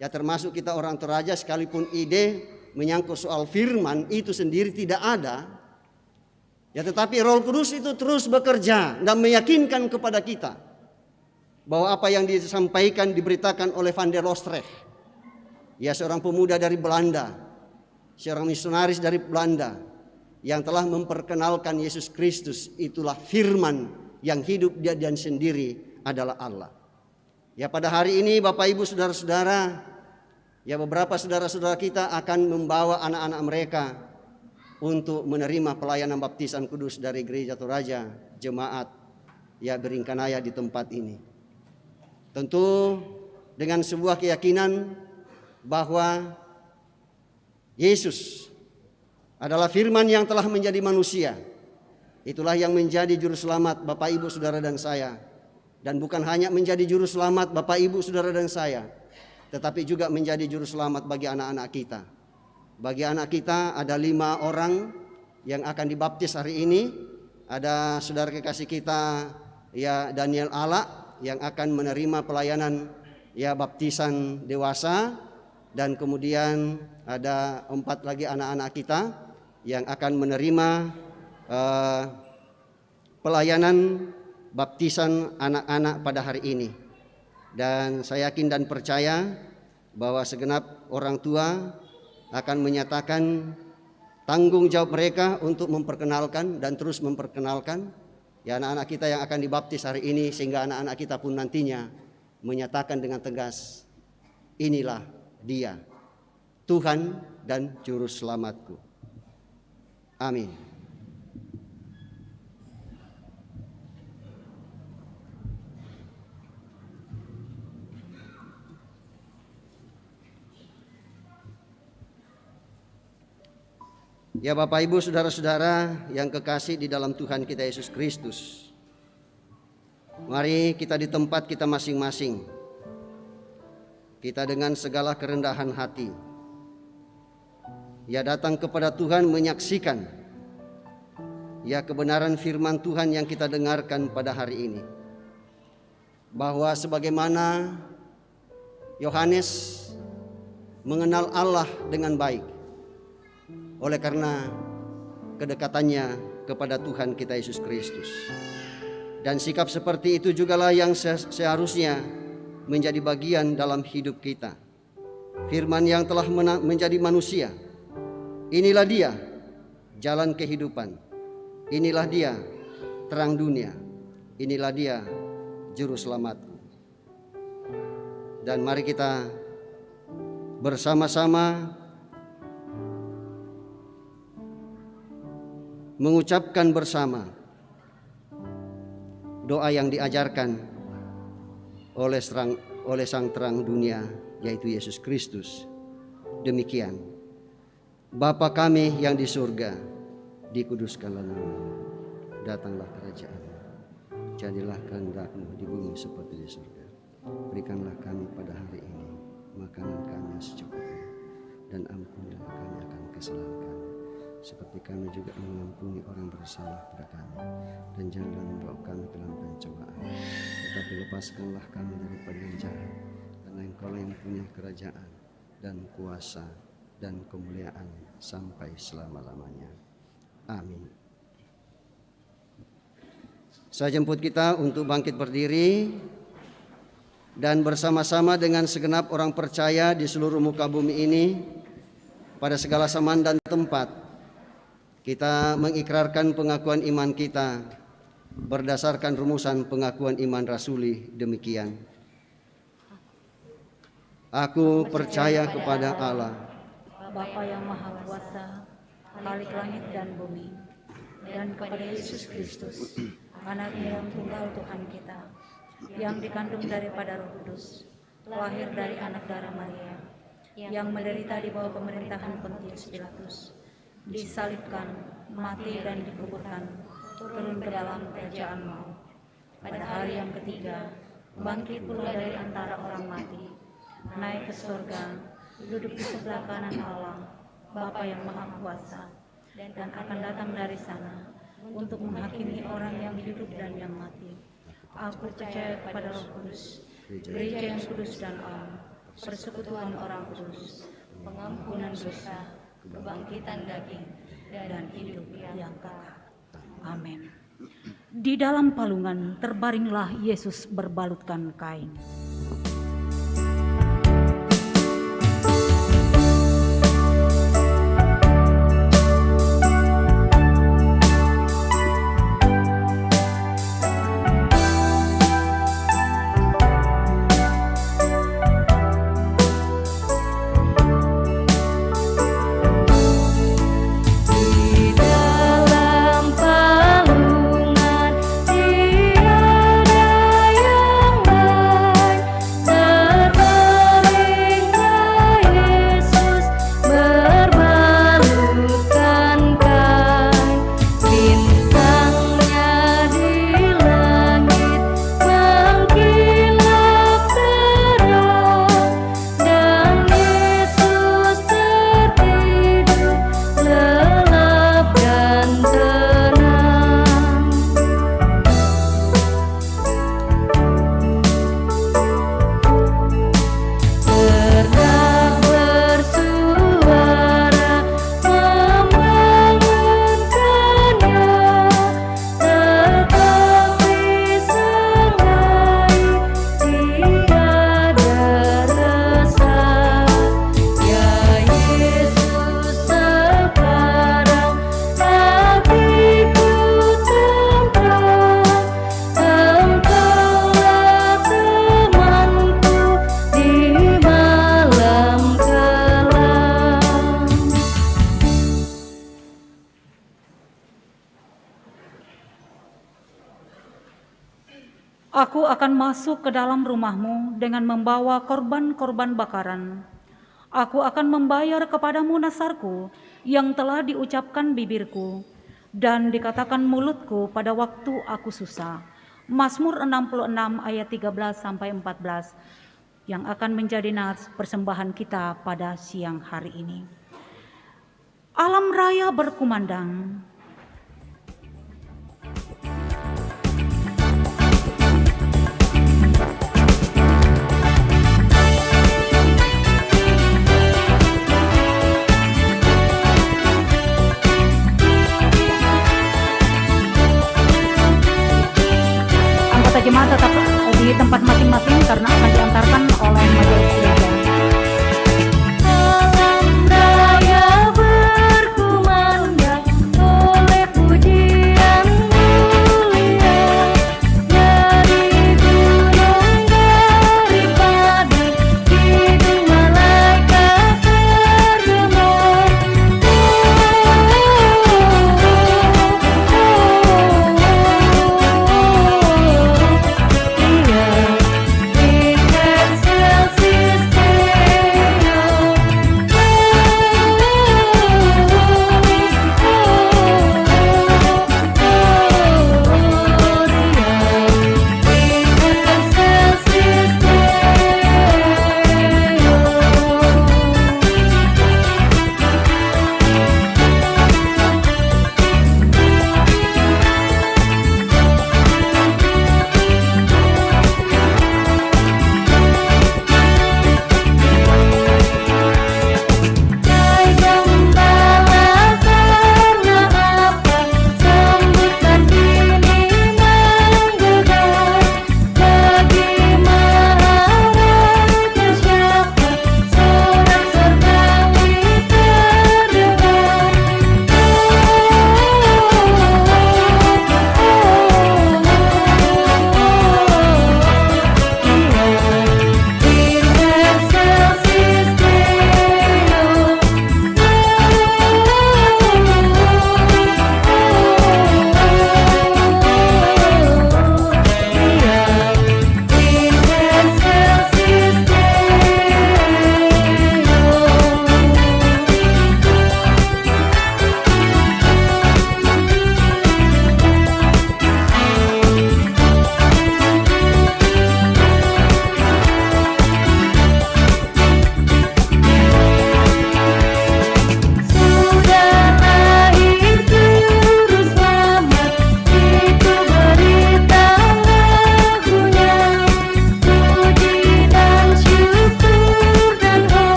Ya termasuk kita orang Toraja, sekalipun ide menyangkut soal firman itu sendiri tidak ada, ya tetapi Roh Kudus itu terus bekerja dan meyakinkan kepada kita bahwa apa yang disampaikan, diberitakan oleh Van der Lostrecht, ya seorang pemuda dari Belanda, seorang misionaris dari Belanda yang telah memperkenalkan Yesus Kristus, itulah firman yang hidup dia dan sendiri adalah Allah. Ya pada hari ini Bapak Ibu saudara-saudara, ya beberapa saudara-saudara kita akan membawa anak-anak mereka untuk menerima pelayanan baptisan kudus dari Gereja Toraja Jemaat ya Biringkanaya di tempat ini. Tentu dengan sebuah keyakinan bahwa Yesus adalah firman yang telah menjadi manusia. Itulah yang menjadi juru selamat Bapak Ibu saudara dan saya. Dan bukan hanya menjadi juru selamat Bapak Ibu saudara dan saya, tetapi juga menjadi juru selamat bagi anak-anak kita. Bagi anak kita ada 5 orang yang akan dibaptis hari ini. Ada saudara kekasih kita ya Daniel Ala yang akan menerima pelayanan ya baptisan dewasa, dan kemudian ada 4 lagi anak-anak kita yang akan menerima pelayanan baptisan anak-anak pada hari ini. Dan saya yakin dan percaya bahwa segenap orang tua akan menyatakan tanggung jawab mereka untuk memperkenalkan dan terus memperkenalkan ya anak-anak kita yang akan dibaptis hari ini, sehingga anak-anak kita pun nantinya menyatakan dengan tegas, inilah dia Tuhan dan Juru Selamatku. Amin. Ya Bapak Ibu saudara-saudara yang kekasih di dalam Tuhan kita Yesus Kristus, mari kita di tempat kita masing-masing, kita dengan segala kerendahan hati ya datang kepada Tuhan menyaksikan ya kebenaran firman Tuhan yang kita dengarkan pada hari ini, bahwa sebagaimana Yohanes mengenal Allah dengan baik oleh karena kedekatannya kepada Tuhan kita Yesus Kristus. Dan sikap seperti itu jugalah yang seharusnya menjadi bagian dalam hidup kita. Firman yang telah menjadi manusia, inilah dia jalan kehidupan, inilah dia terang dunia, inilah dia juru selamatku. Dan mari kita bersama-sama mengucapkan bersama doa yang diajarkan oleh Sang Terang Dunia, yaitu Yesus Kristus. Demikian, Bapa kami yang di surga, dikuduskanlah namamu, datanglah kerajaan-Mu, jadilah kehendak-Mu di bumi seperti di surga. Berikanlah kami pada hari ini makanan kami secukupnya, dan ampunilah kami akan kesalahan kami, seperti kami juga mengampuni orang bersalah pada kami, dan janganlah membawa kami ke dalam pencobaan, tetapi lepaskanlah kami daripada yang jahat, karena Engkau yang punya kerajaan dan kuasa dan kemuliaan sampai selama-lamanya. Amin. Saya jemput kita untuk bangkit berdiri dan bersama-sama dengan segenap orang percaya di seluruh muka bumi ini pada segala zaman dan tempat, kita mengikrarkan pengakuan iman kita berdasarkan rumusan pengakuan iman rasuli demikian. Aku percaya kepada Allah, Bapa yang Maha Kuasa, Khalik langit dan bumi, dan kepada Yesus Kristus, Anak-Nya yang tunggal Tuhan kita, yang dikandung daripada Roh Kudus, lahir dari anak darah Maria, yang menderita di bawah pemerintahan Pontius Pilatus, disalibkan, mati dan dikuburkan, turun ke dalam kerajaan maut. Pada hari yang ketiga, bangkit pula dari antara orang mati, naik ke surga, duduk di sebelah kanan Allah, Bapa yang Maha Kuasa, dan akan datang dari sana untuk menghakimi orang yang hidup dan yang mati. Aku percaya kepada Roh Kudus, Gereja yang kudus dan am, persekutuan orang kudus, pengampunan dosa, kebangkitan daging, dan hidup yang kekal. Amin. Di dalam palungan terbaringlah Yesus berbalutkan kain. Aku akan masuk ke dalam rumahmu dengan membawa korban-korban bakaran. Aku akan membayar kepadamu nasarku yang telah diucapkan bibirku dan dikatakan mulutku pada waktu aku susah. Mazmur 66 ayat 13-14 yang akan menjadi nas persembahan kita pada siang hari ini. Alam raya berkumandang. Jemaat tetap di tempat masing-masing karena akan diantarkan oleh majelis gereja. Alam raya berkumandang,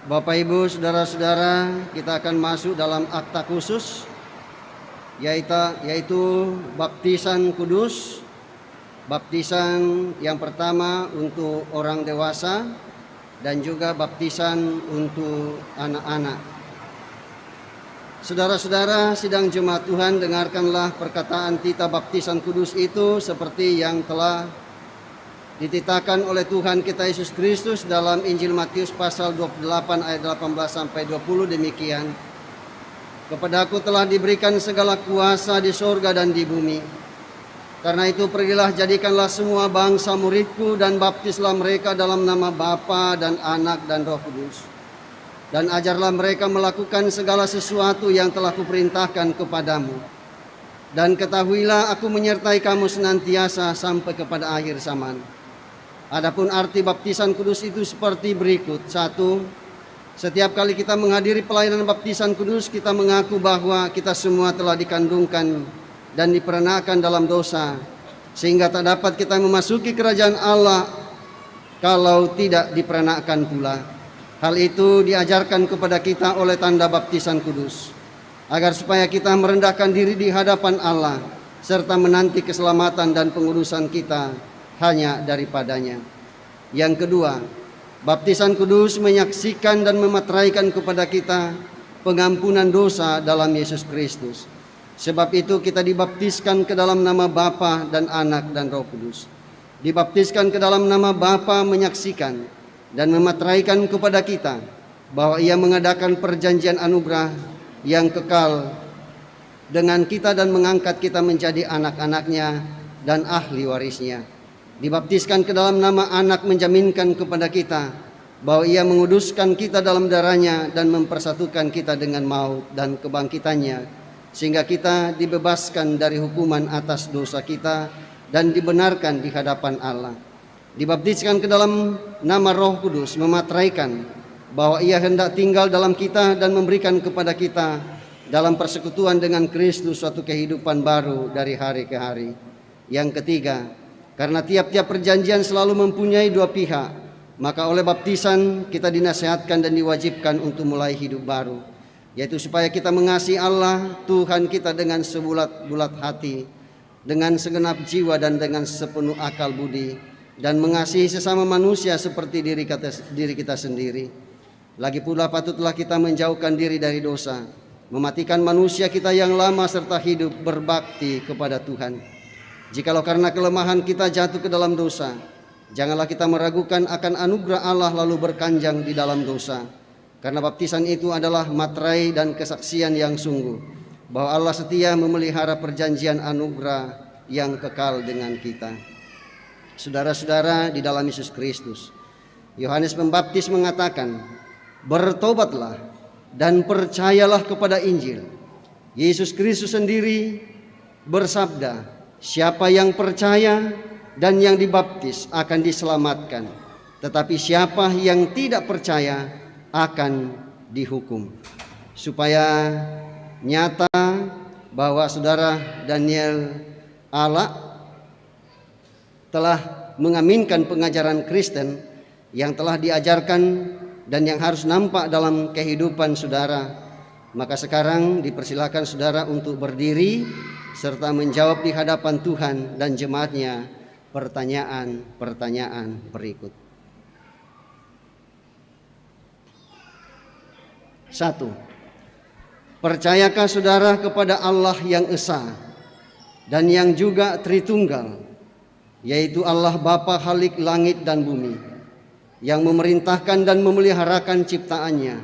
Bapak Ibu, saudara-saudara, kita akan masuk dalam akta khusus yaitu baptisan kudus. Baptisan yang pertama untuk orang dewasa dan juga baptisan untuk anak-anak. Saudara-saudara, sidang jemaat Tuhan, dengarkanlah perkataan titah baptisan kudus itu seperti yang telah dititahkan oleh Tuhan kita Yesus Kristus dalam Injil Matius pasal 28 ayat 18 sampai 20 demikian. Kepadaku telah diberikan segala kuasa di sorga dan di bumi. Karena itu pergilah, jadikanlah semua bangsa muridku dan baptislah mereka dalam nama Bapa dan Anak dan Roh Kudus. Dan ajarlah mereka melakukan segala sesuatu yang telah kuperintahkan kepadamu. Dan ketahuilah aku menyertai kamu senantiasa sampai kepada akhir zaman. Adapun arti baptisan kudus itu seperti berikut. 1. Setiap kali kita menghadiri pelayanan baptisan kudus, kita mengaku bahwa kita semua telah dikandungkan dan diperanakkan dalam dosa, sehingga tak dapat kita memasuki kerajaan Allah kalau tidak diperanakkan pula. Hal itu diajarkan kepada kita oleh tanda baptisan kudus, agar supaya kita merendahkan diri di hadapan Allah, serta menanti keselamatan dan pengudusan kita hanya daripadanya. Yang kedua, baptisan kudus menyaksikan dan memeteraikan kepada kita pengampunan dosa dalam Yesus Kristus. Sebab itu kita dibaptiskan ke dalam nama Bapa dan Anak dan Roh Kudus. Dibaptiskan ke dalam nama Bapa menyaksikan dan memeteraikan kepada kita bahwa Ia mengadakan perjanjian anugerah yang kekal dengan kita dan mengangkat kita menjadi anak-anaknya dan ahli warisnya. Dibaptiskan ke dalam nama Anak menjaminkan kepada kita bahwa Ia menguduskan kita dalam darahnya dan mempersatukan kita dengan maut dan kebangkitannya, sehingga kita dibebaskan dari hukuman atas dosa kita dan dibenarkan di hadapan Allah. Dibaptiskan ke dalam nama Roh Kudus memeteraikan bahwa Ia hendak tinggal dalam kita dan memberikan kepada kita dalam persekutuan dengan Kristus suatu kehidupan baru dari hari ke hari. Yang ketiga, karena tiap-tiap perjanjian selalu mempunyai dua pihak, maka oleh baptisan kita dinasihatkan dan diwajibkan untuk mulai hidup baru, yaitu supaya kita mengasihi Allah Tuhan kita dengan sebulat-bulat hati, dengan segenap jiwa dan dengan sepenuh akal budi, dan mengasihi sesama manusia seperti diri kita sendiri. Lagi pula patutlah kita menjauhkan diri dari dosa, mematikan manusia kita yang lama serta hidup berbakti kepada Tuhan. Jikalau karena kelemahan kita jatuh ke dalam dosa, janganlah kita meragukan akan anugerah Allah lalu berkanjang di dalam dosa. Karena baptisan itu adalah materai dan kesaksian yang sungguh bahwa Allah setia memelihara perjanjian anugerah yang kekal dengan kita. Saudara-saudara di dalam Yesus Kristus, Yohanes Pembaptis mengatakan, bertobatlah dan percayalah kepada Injil. Yesus Kristus sendiri bersabda, siapa yang percaya dan yang dibaptis akan diselamatkan, tetapi siapa yang tidak percaya akan dihukum. Supaya nyata bahwa saudara Daniel Ala telah mengaminkan pengajaran Kristen yang telah diajarkan dan yang harus nampak dalam kehidupan saudara, maka sekarang dipersilakan saudara untuk berdiri serta menjawab di hadapan Tuhan dan jemaatnya pertanyaan-pertanyaan berikut. 1. Percayakah saudara kepada Allah yang Esa dan yang juga Tritunggal, yaitu Allah Bapa Khalik langit dan bumi, yang memerintahkan dan memeliharakan ciptaannya,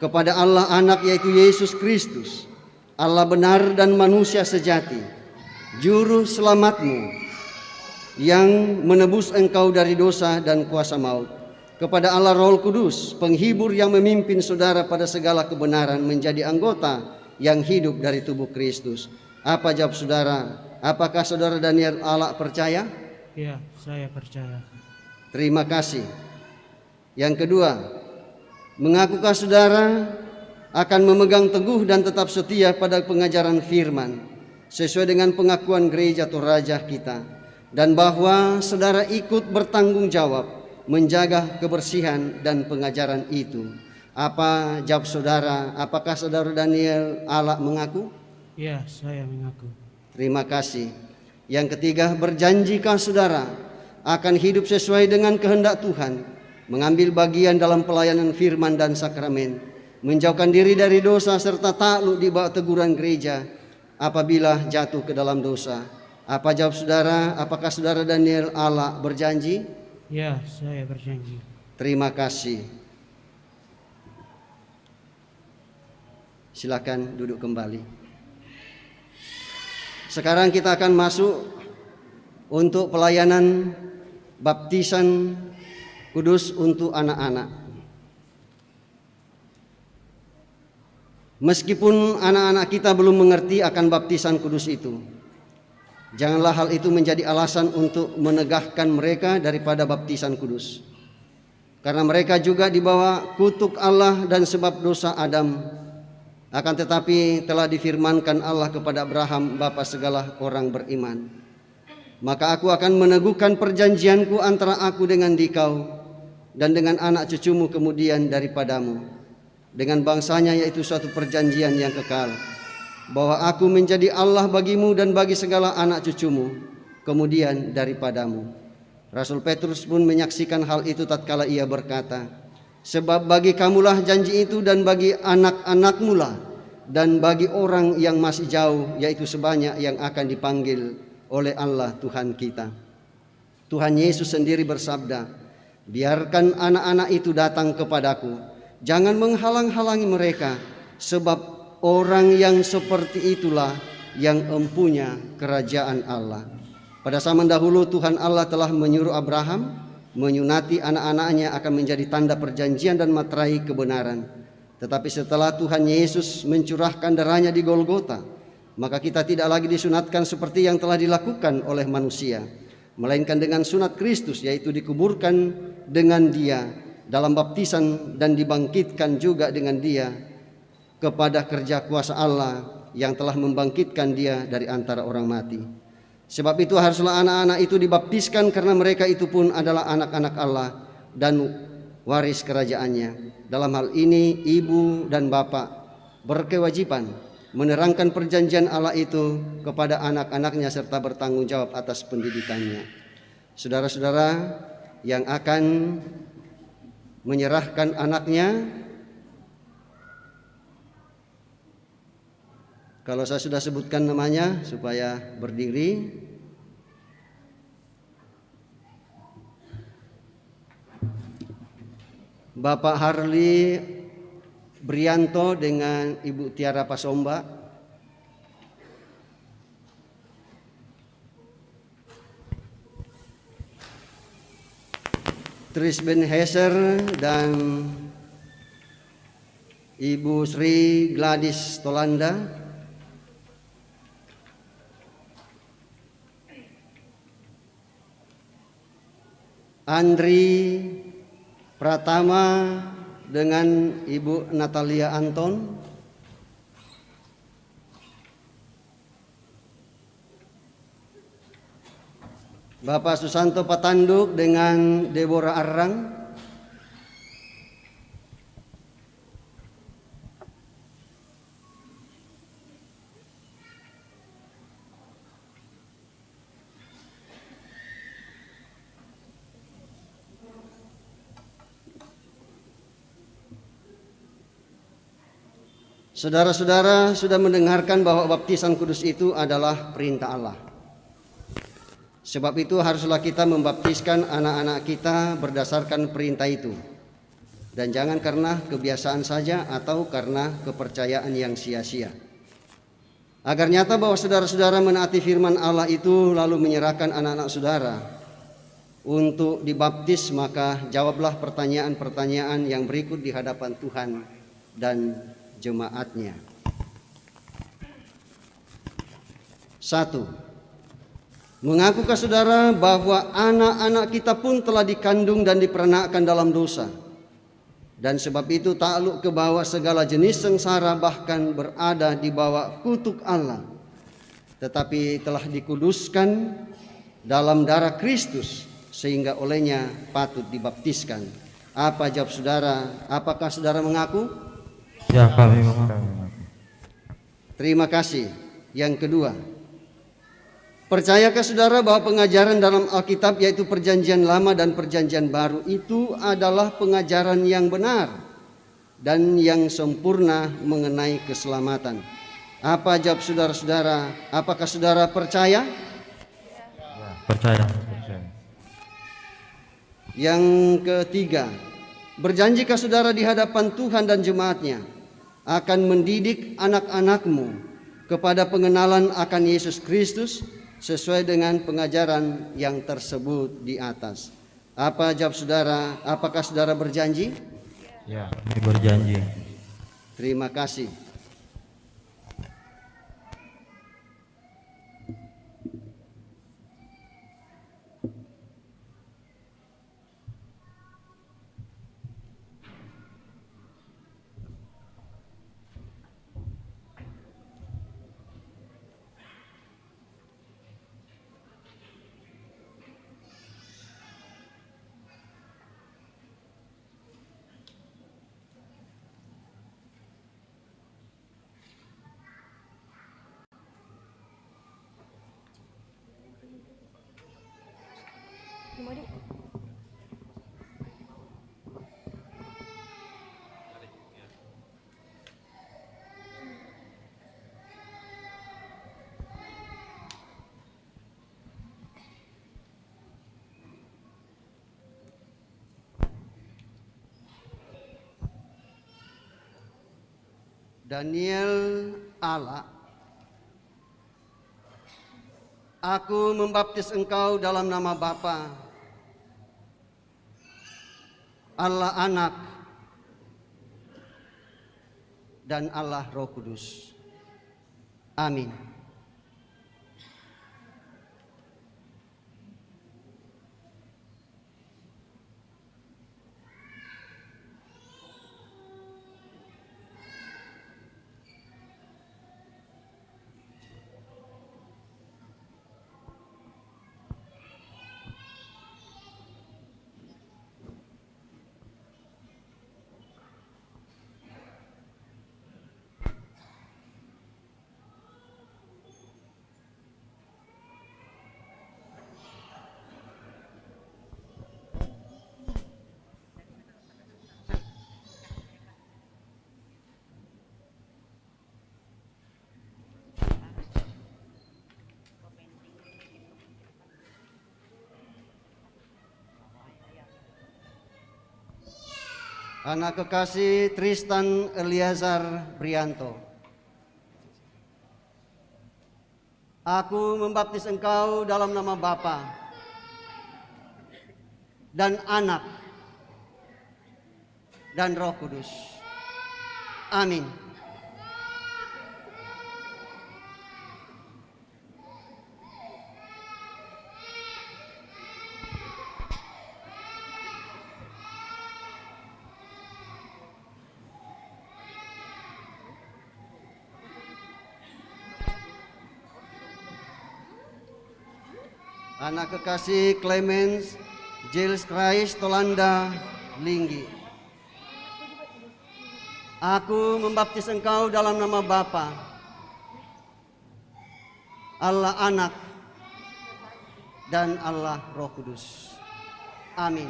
kepada Allah Anak yaitu Yesus Kristus, Allah benar dan manusia sejati, juru selamatmu yang menebus engkau dari dosa dan kuasa maut, kepada Allah Roh Kudus, penghibur yang memimpin saudara pada segala kebenaran menjadi anggota yang hidup dari tubuh Kristus. Apa jawab saudara? Apakah saudara Daniel Ala percaya? Ya, saya percaya. Terima kasih. Yang kedua, mengakukah saudara akan memegang teguh dan tetap setia pada pengajaran firman sesuai dengan pengakuan gereja Toraja kita, dan bahwa saudara ikut bertanggung jawab menjaga kebersihan dan pengajaran itu, Apa jawab saudara? Apakah saudara Daniel Allah mengaku? Ya, saya mengaku. Terima kasih. Yang ketiga, berjanjikah saudara akan hidup sesuai dengan kehendak Tuhan, mengambil bagian dalam pelayanan firman dan sakramen, menjauhkan diri dari dosa serta takluk di bawah teguran gereja apabila jatuh ke dalam dosa? Apa jawab saudara? Apakah saudara Daniel Allah berjanji? Ya, saya berjanji. Terima kasih. Silakan duduk kembali. Sekarang kita akan masuk untuk pelayanan baptisan kudus untuk anak-anak. Meskipun anak-anak kita belum mengerti akan baptisan kudus itu, janganlah hal itu menjadi alasan untuk menegahkan mereka daripada baptisan kudus. Karena mereka juga dibawa kutuk Allah dan sebab dosa Adam. Akan tetapi telah difirmankan Allah kepada Abraham, bapa segala orang beriman, maka aku akan meneguhkan perjanjianku antara aku dengan dikau dan dengan anak cucumu kemudian daripadamu, dengan bangsanya, yaitu suatu perjanjian yang kekal, bahwa aku menjadi Allah bagimu dan bagi segala anak cucumu kemudian daripadamu. Rasul Petrus pun menyaksikan hal itu tatkala ia berkata, sebab bagi kamulah janji itu dan bagi anak-anakmu lah dan bagi orang yang masih jauh, yaitu sebanyak yang akan dipanggil oleh Allah Tuhan kita. Tuhan Yesus sendiri bersabda, biarkan anak-anak itu datang kepadaku, jangan menghalang-halangi mereka, sebab orang yang seperti itulah yang empunya kerajaan Allah. Pada zaman dahulu Tuhan Allah telah menyuruh Abraham menyunati anak-anaknya akan menjadi tanda perjanjian dan materai kebenaran. Tetapi setelah Tuhan Yesus mencurahkan darahnya di Golgota, maka kita tidak lagi disunatkan seperti yang telah dilakukan oleh manusia, melainkan dengan sunat Kristus, yaitu dikuburkan dengan Dia dalam baptisan dan dibangkitkan juga dengan Dia kepada kerja kuasa Allah yang telah membangkitkan Dia dari antara orang mati. Sebab itu haruslah anak-anak itu dibaptiskan, karena mereka itu pun adalah anak-anak Allah dan waris kerajaannya. Dalam hal ini ibu dan bapak berkewajiban menerangkan perjanjian Allah itu kepada anak-anaknya serta bertanggung jawab atas pendidikannya. Saudara-saudara yang akan menyerahkan anaknya, kalau saya sudah sebutkan namanya supaya berdiri. Bapak Harli Brianto dengan Ibu Tiara Pasomba. Tris Ben Heser dan Ibu Sri Gladys Tolanda. Andri Pratama dengan Ibu Natalia Anton. Bapak Susanto Patanduk dengan Deborah Arrang. Saudara-saudara sudah mendengarkan bahwa baptisan kudus itu adalah perintah Allah. Sebab itu haruslah kita membaptiskan anak-anak kita berdasarkan perintah itu. Dan jangan karena kebiasaan saja atau karena kepercayaan yang sia-sia. Agar nyata bahwa saudara-saudara menaati firman Allah itu lalu menyerahkan anak-anak saudara untuk dibaptis, maka jawablah pertanyaan-pertanyaan yang berikut di hadapan Tuhan dan jemaatnya. 1. Mengakukah saudara bahwa anak-anak kita pun telah dikandung dan diperanakkan dalam dosa, dan sebab itu takluk ke bawah segala jenis sengsara, bahkan berada di bawah kutuk Allah, tetapi telah dikuduskan dalam darah Kristus sehingga olehnya patut dibaptiskan. Apa jawab saudara? Apakah saudara mengaku? Ya, kami mengaku. Terima kasih. Yang kedua, percayakah saudara bahwa pengajaran dalam Alkitab yaitu Perjanjian Lama dan Perjanjian Baru itu adalah pengajaran yang benar dan yang sempurna mengenai keselamatan? Apa jawab saudara-saudara? Apakah saudara percaya? Percaya. Yang ketiga, berjanjikah saudara di hadapan Tuhan dan jemaatnya akan mendidik anak-anakmu kepada pengenalan akan Yesus Kristus sesuai dengan pengajaran yang tersebut di atas? Apa jawab saudara? Apakah saudara berjanji? Ya, kami berjanji. Terima kasih. Daniel Ala, aku membaptis engkau dalam nama Bapa, Allah Anak, dan Allah Roh Kudus. Amin. Anak kekasih Tristan Eliazar Brianto, aku membaptis engkau dalam nama Bapa dan Anak dan Roh Kudus. Amin. Anak kekasih Clemens Giles Christ Tolanda Linggi, aku membaptis engkau dalam nama Bapa, Allah Anak, dan Allah Roh Kudus. Amin.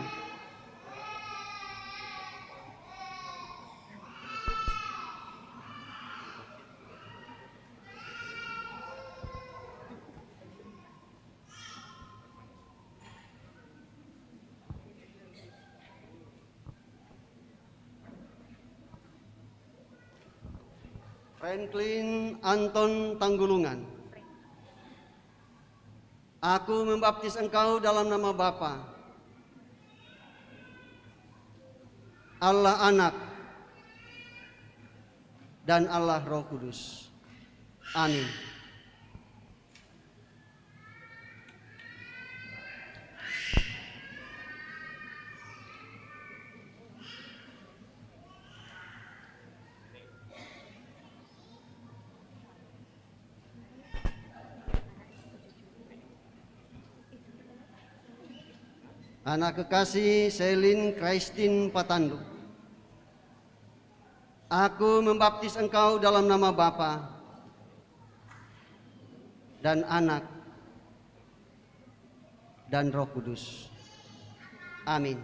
Franklin Anton Tanggulungan, aku membaptis engkau dalam nama Bapa, Allah Anak, dan Allah Roh Kudus. Amin. Anak kekasih Selin Christine Patandu, aku membaptis engkau dalam nama Bapa dan Anak dan Roh Kudus. Amin.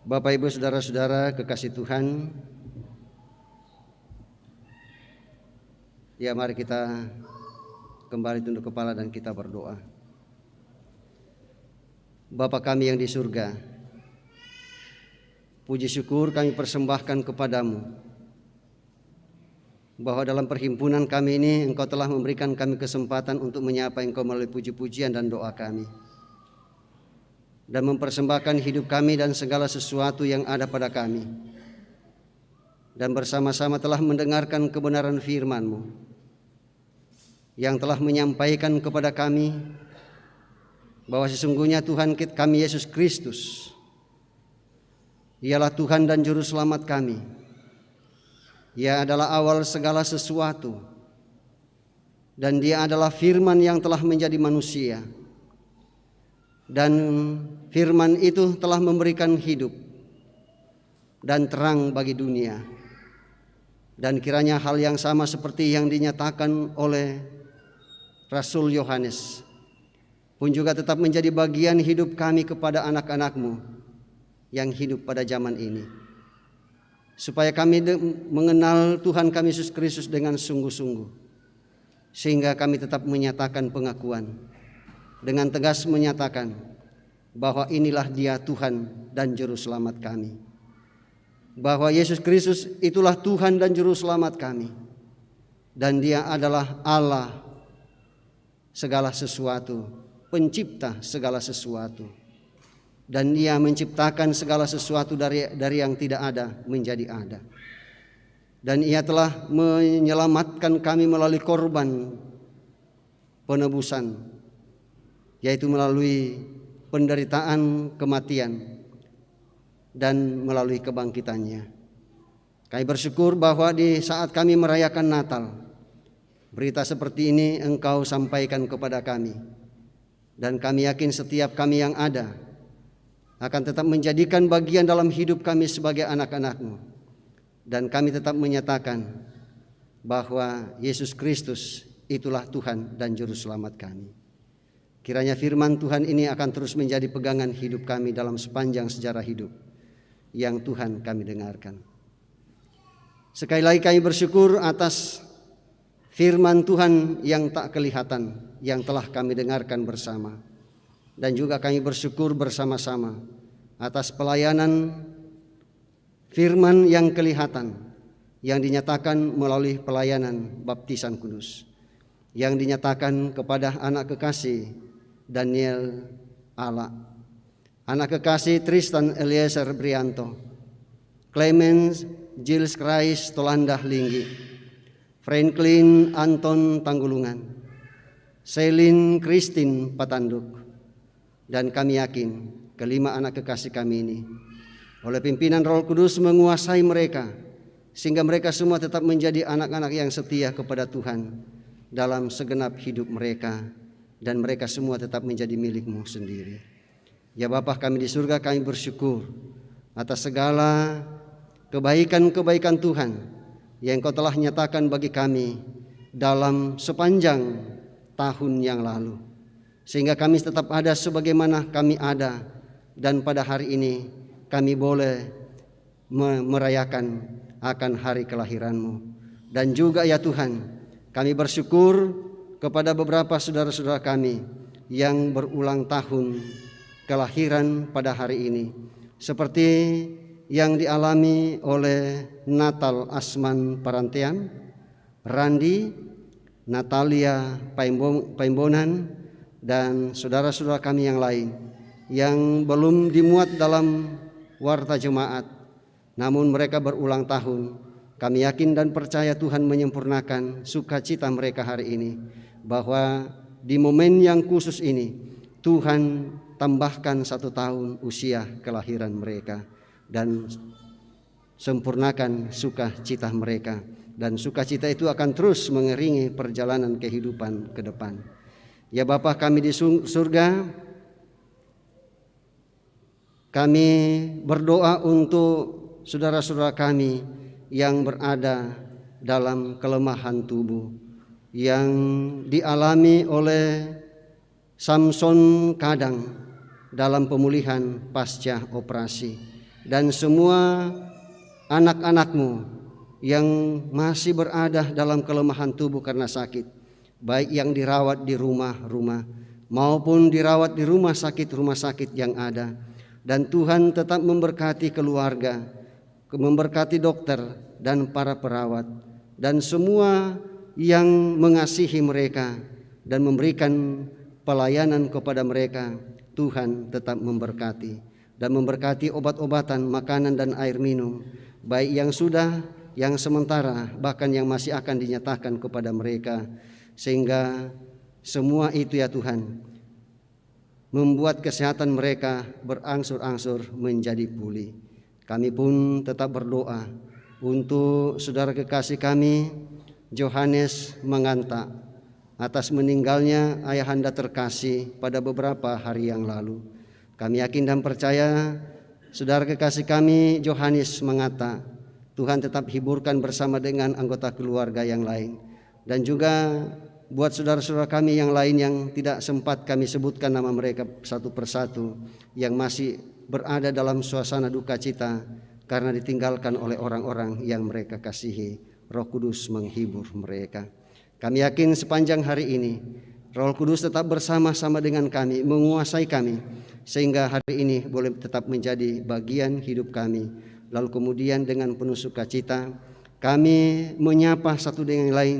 Bapak, Ibu, saudara-saudara kekasih Tuhan, ya mari kita kembali tunduk kepala dan kita berdoa. Bapa kami yang di surga, puji syukur kami persembahkan kepadamu bahwa dalam perhimpunan kami ini Engkau telah memberikan kami kesempatan untuk menyapa Engkau melalui puji-pujian dan doa kami, dan mempersembahkan hidup kami dan segala sesuatu yang ada pada kami, dan bersama-sama telah mendengarkan kebenaran firman-Mu yang telah menyampaikan kepada kami bahwa sesungguhnya Tuhan kami Yesus Kristus ialah Tuhan dan Juru Selamat kami. Ia adalah awal segala sesuatu, dan Dia adalah firman yang telah menjadi manusia, dan firman itu telah memberikan hidup dan terang bagi dunia. Dan kiranya hal yang sama seperti yang dinyatakan oleh Rasul Yohanes pun juga tetap menjadi bagian hidup kami kepada anak-anak-Mu yang hidup pada zaman ini, supaya kami mengenal Tuhan kami Yesus Kristus dengan sungguh-sungguh, sehingga kami tetap menyatakan pengakuan dengan tegas, menyatakan bahwa inilah Dia Tuhan dan Juru Selamat kami, bahwa Yesus Kristus itulah Tuhan dan Juru Selamat kami, dan Dia adalah Allah segala sesuatu, pencipta segala sesuatu, dan Dia menciptakan segala sesuatu dari yang tidak ada menjadi ada, dan Ia telah menyelamatkan kami melalui korban penebusan, yaitu melalui penderitaan kematian dan melalui kebangkitannya. Kami bersyukur bahwa di saat kami merayakan Natal, berita seperti ini Engkau sampaikan kepada kami, dan kami yakin setiap kami yang ada akan tetap menjadikan bagian dalam hidup kami sebagai anak-anak-Mu, dan kami tetap menyatakan bahwa Yesus Kristus itulah Tuhan dan Juru Selamat kami. Kiranya firman Tuhan ini akan terus menjadi pegangan hidup kami dalam sepanjang sejarah hidup yang Tuhan kami dengarkan. Sekali lagi kami bersyukur atas firman Tuhan yang tak kelihatan yang telah kami dengarkan bersama, dan juga kami bersyukur bersama-sama atas pelayanan firman yang kelihatan yang dinyatakan melalui pelayanan baptisan kudus yang dinyatakan kepada anak kekasih Daniel Ala, anak kekasih Tristan Eliezer Brianto, Clemens Gilles Krais Tolandah Linggi, Franklin Anton Tanggulungan, Selin Christine Patanduk, dan kami yakin kelima anak kekasih kami ini oleh pimpinan Roh Kudus menguasai mereka, sehingga mereka semua tetap menjadi anak-anak yang setia kepada Tuhan dalam segenap hidup mereka, dan mereka semua tetap menjadi milik-Mu sendiri. Ya Bapa kami di surga, kami bersyukur atas segala kebaikan-kebaikan Tuhan yang Engkau telah nyatakan bagi kami dalam sepanjang tahun yang lalu, sehingga kami tetap ada sebagaimana kami ada, dan pada hari ini kami boleh merayakan akan hari kelahiran-Mu. Dan juga ya Tuhan, kami bersyukur kepada beberapa saudara-saudara kami yang berulang tahun kelahiran pada hari ini, seperti yang dialami oleh Natal Asman Parantean, Randi, Natalia Paimbonan, dan saudara-saudara kami yang lain yang belum dimuat dalam warta jemaat, namun mereka berulang tahun. Kami yakin dan percaya Tuhan menyempurnakan sukacita mereka hari ini, bahwa di momen yang khusus ini Tuhan tambahkan 1 tahun usia kelahiran mereka, dan sempurnakan sukacita mereka, dan sukacita itu akan terus mengiringi perjalanan kehidupan ke depan. Ya Bapa kami di surga, kami berdoa untuk saudara-saudara kami yang berada dalam kelemahan tubuh, yang dialami oleh Samson Kadang dalam pemulihan pasca operasi, dan semua anak-anakmu yang masih berada dalam kelemahan tubuh karena sakit, baik yang dirawat di rumah-rumah maupun dirawat di rumah sakit yang ada. Dan Tuhan tetap memberkati keluarga, memberkati dokter dan para perawat, dan semua yang mengasihi mereka dan memberikan pelayanan kepada mereka. Tuhan tetap memberkati dan memberkati obat-obatan, makanan dan air minum, baik yang sudah, yang sementara, bahkan yang masih akan dinyatakan kepada mereka, sehingga semua itu ya Tuhan membuat kesehatan mereka berangsur-angsur menjadi pulih. Kami pun tetap berdoa untuk saudara kekasih kami Johannes Manganta atas meninggalnya ayahanda terkasih pada beberapa hari yang lalu. Kami yakin dan percaya saudara kekasih kami Johannes Manganta, Tuhan tetap hiburkan bersama dengan anggota keluarga yang lain. Dan juga buat saudara-saudara kami yang lain yang tidak sempat kami sebutkan nama mereka satu persatu, yang masih berada dalam suasana duka cita karena ditinggalkan oleh orang-orang yang mereka kasihi. Roh Kudus menghibur mereka. Kami yakin sepanjang hari ini Roh Kudus tetap bersama-sama dengan kami, menguasai kami, sehingga hari ini boleh tetap menjadi bagian hidup kami. Lalu kemudian dengan penuh sukacita kami menyapa satu dengan yang lain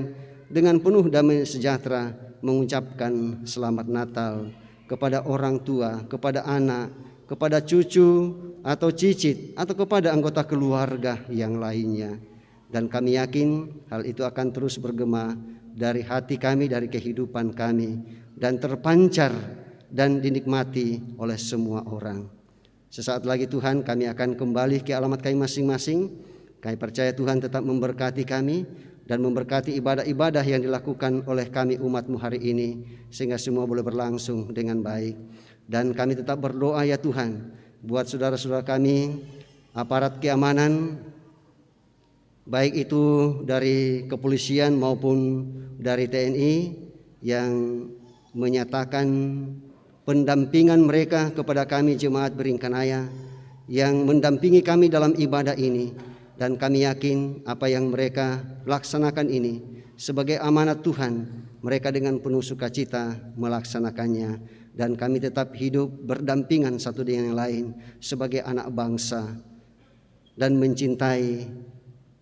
dengan penuh damai sejahtera, mengucapkan selamat Natal kepada orang tua, kepada anak, kepada cucu atau cicit, atau kepada anggota keluarga yang lainnya. Dan kami yakin hal itu akan terus bergema dari hati kami, dari kehidupan kami, dan terpancar dan dinikmati oleh semua orang. Sesaat lagi Tuhan kami akan kembali ke alamat kami masing-masing. Kami percaya Tuhan tetap memberkati kami dan memberkati ibadah-ibadah yang dilakukan oleh kami umat-Mu hari ini, sehingga semua boleh berlangsung dengan baik. Dan kami tetap berdoa ya Tuhan buat saudara-saudara kami aparat keamanan, baik itu dari kepolisian maupun dari TNI, yang menyatakan pendampingan mereka kepada kami jemaat Beringkanaya, yang mendampingi kami dalam ibadah ini. Dan kami yakin apa yang mereka laksanakan ini sebagai amanat Tuhan, mereka dengan penuh sukacita melaksanakannya. Dan kami tetap hidup berdampingan satu dengan yang lain sebagai anak bangsa dan mencintai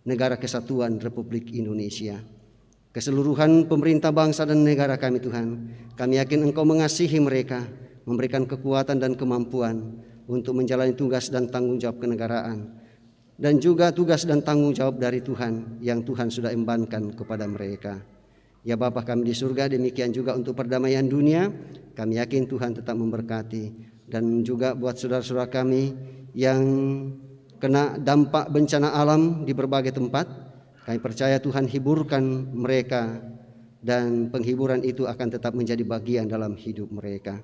negara kesatuan Republik Indonesia. Keseluruhan pemerintah bangsa dan negara kami Tuhan, kami yakin Engkau mengasihi mereka, memberikan kekuatan dan kemampuan untuk menjalani tugas dan tanggung jawab kenegaraan, dan juga tugas dan tanggung jawab dari Tuhan yang Tuhan sudah embankan kepada mereka. Ya Bapa kami di surga, demikian juga untuk perdamaian dunia, kami yakin Tuhan tetap memberkati. Dan juga buat saudara-saudara kami yang kena dampak bencana alam di berbagai tempat, kami percaya Tuhan hiburkan mereka, dan penghiburan itu akan tetap menjadi bagian dalam hidup mereka.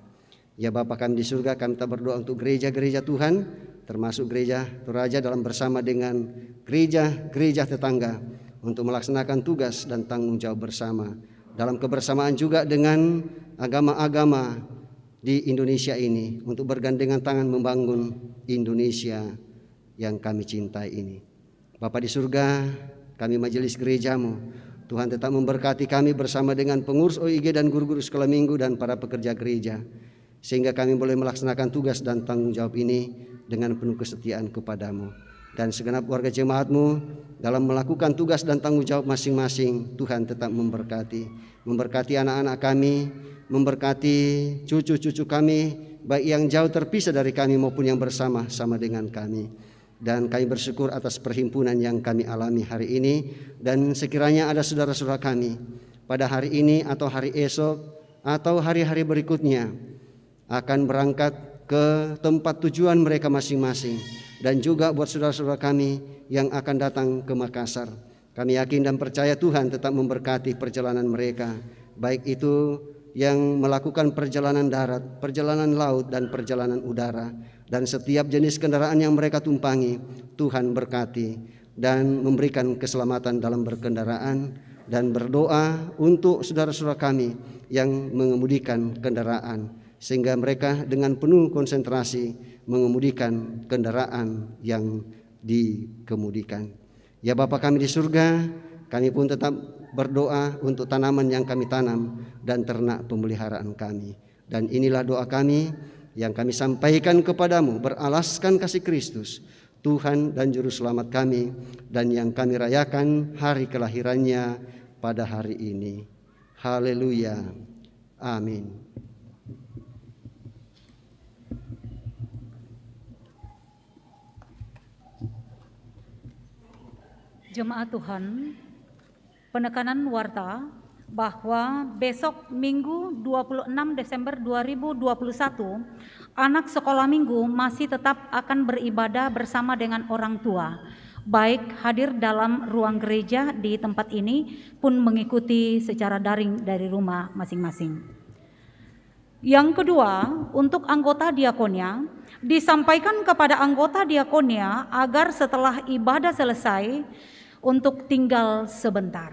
Ya Bapa kami di surga, kami tetap berdoa untuk gereja-gereja Tuhan, termasuk gereja Toraja dalam bersama dengan gereja-gereja tetangga, untuk melaksanakan tugas dan tanggung jawab bersama dalam kebersamaan juga dengan agama-agama di Indonesia ini, untuk bergandengan tangan membangun Indonesia yang kami cintai ini. Bapa di surga, kami majelis gereja-Mu, Tuhan tetap memberkati kami bersama dengan pengurus OIG dan guru-guru sekolah minggu dan para pekerja gereja, sehingga kami boleh melaksanakan tugas dan tanggung jawab ini dengan penuh kesetiaan kepada-Mu. Dan segenap warga jemaat-Mu dalam melakukan tugas dan tanggung jawab masing-masing, Tuhan tetap memberkati anak-anak kami, memberkati cucu-cucu kami, baik yang jauh terpisah dari kami maupun yang bersama-sama dengan kami. Dan kami bersyukur atas perhimpunan yang kami alami hari ini, dan sekiranya ada saudara-saudara kami pada hari ini atau hari esok atau hari-hari berikutnya akan berangkat ke tempat tujuan mereka masing-masing, dan juga buat saudara-saudara kami yang akan datang ke Makassar, kami yakin dan percaya Tuhan tetap memberkati perjalanan mereka, baik itu yang melakukan perjalanan darat, perjalanan laut, dan perjalanan udara, dan setiap jenis kendaraan yang mereka tumpangi. Tuhan berkati dan memberikan keselamatan dalam berkendaraan, dan berdoa untuk saudara-saudara kami yang mengemudikan kendaraan, sehingga mereka dengan penuh konsentrasi mengemudikan kendaraan yang dikemudikan. Ya Bapa kami di surga, kami pun tetap berdoa untuk tanaman yang kami tanam dan ternak pemeliharaan kami. Dan inilah doa kami yang kami sampaikan kepadamu beralaskan kasih Kristus, Tuhan dan Juru Selamat kami, dan yang kami rayakan hari kelahirannya pada hari ini. Haleluya. Amin. Jemaat Tuhan, penekanan warta bahwa besok Minggu 26 Desember 2021 anak sekolah minggu masih tetap akan beribadah bersama dengan orang tua, baik hadir dalam ruang gereja di tempat ini pun mengikuti secara daring dari rumah masing-masing. Yang kedua, untuk anggota diakonia, disampaikan kepada anggota diakonia agar setelah ibadah selesai untuk tinggal sebentar.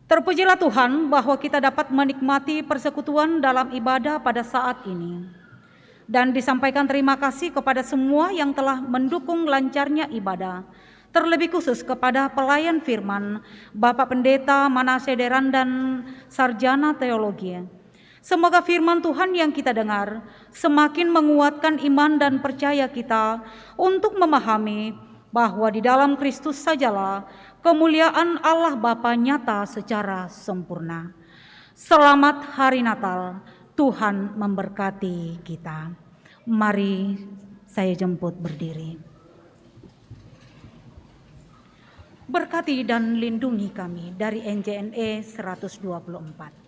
Terpujilah Tuhan bahwa kita dapat menikmati persekutuan dalam ibadah pada saat ini. Dan disampaikan terima kasih kepada semua yang telah mendukung lancarnya ibadah. Terlebih khusus kepada pelayan firman, Bapak Pendeta Manase Deran dan Sarjana Teologi. Semoga firman Tuhan yang kita dengar semakin menguatkan iman dan percaya kita untuk memahami bahwa di dalam Kristus sajalah kemuliaan Allah Bapa nyata secara sempurna. Selamat Hari Natal, Tuhan memberkati kita. Mari saya jemput berdiri. Berkati dan lindungi kami dari NJNE 124.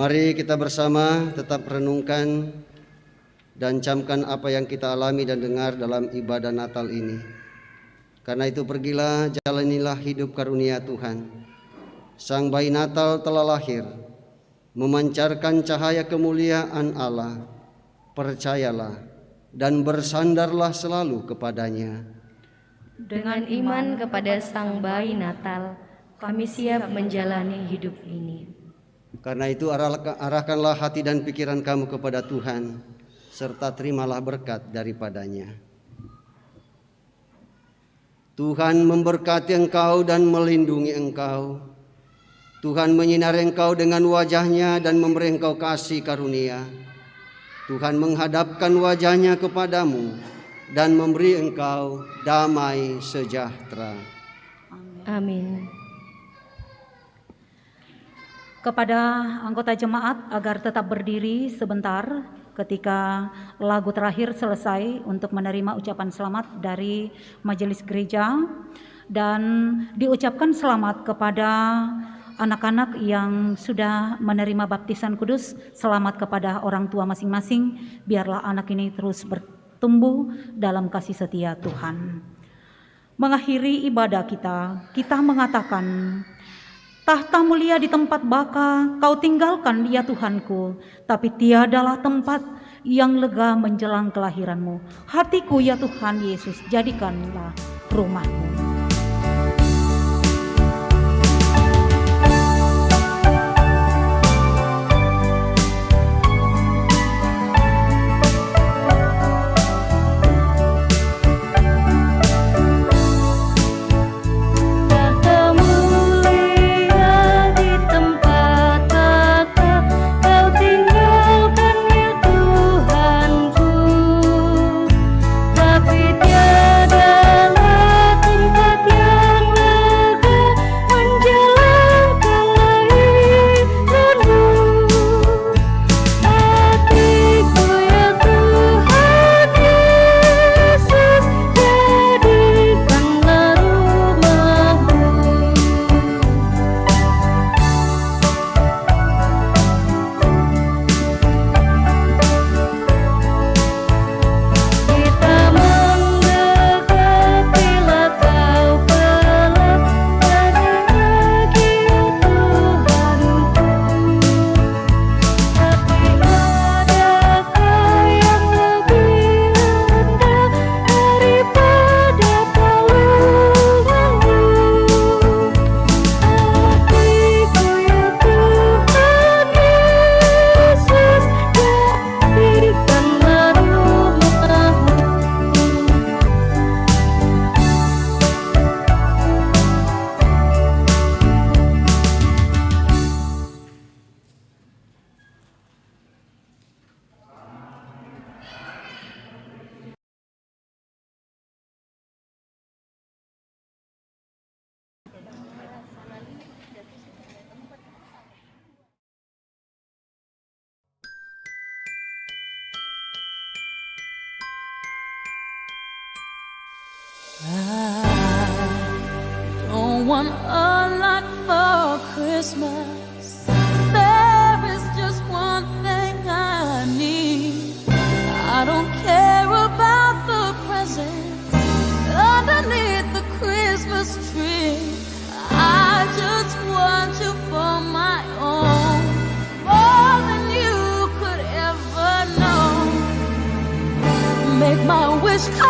Mari kita bersama tetap renungkan dan camkan apa yang kita alami dan dengar dalam ibadah Natal ini. Karena itu pergilah, jalanilah hidup karunia Tuhan. Sang bayi Natal telah lahir, memancarkan cahaya kemuliaan Allah. Percayalah dan bersandarlah selalu kepadanya. Dengan iman kepada Sang Bayi Natal, kami siap menjalani hidup ini. Karena itu arahkanlah hati dan pikiran kamu kepada Tuhan, serta terimalah berkat daripadanya. Tuhan memberkati engkau dan melindungi engkau. Tuhan menyinari engkau dengan wajah-Nya dan memberi engkau kasih karunia. Tuhan menghadapkan wajah-Nya kepadamu dan memberi engkau damai sejahtera. Amin. Amin. Kepada anggota jemaat agar tetap berdiri sebentar ketika lagu terakhir selesai untuk menerima ucapan selamat dari majelis gereja, dan diucapkan selamat kepada anak-anak yang sudah menerima baptisan kudus. Selamat kepada orang tua masing-masing, biarlah anak ini terus bertumbuh dalam kasih setia Tuhan. Mengakhiri ibadah kita mengatakan, tahta mulia di tempat baka kau tinggalkan ya Tuhanku, tapi tiadalah tempat yang lega menjelang kelahiranmu. Hatiku ya Tuhan Yesus, jadikanlah rumahmu. Don't want a lot for Christmas. There is just one thing I need. I don't care about the presents underneath the Christmas tree. I just want you for my own, more than you could ever know. Make my wish come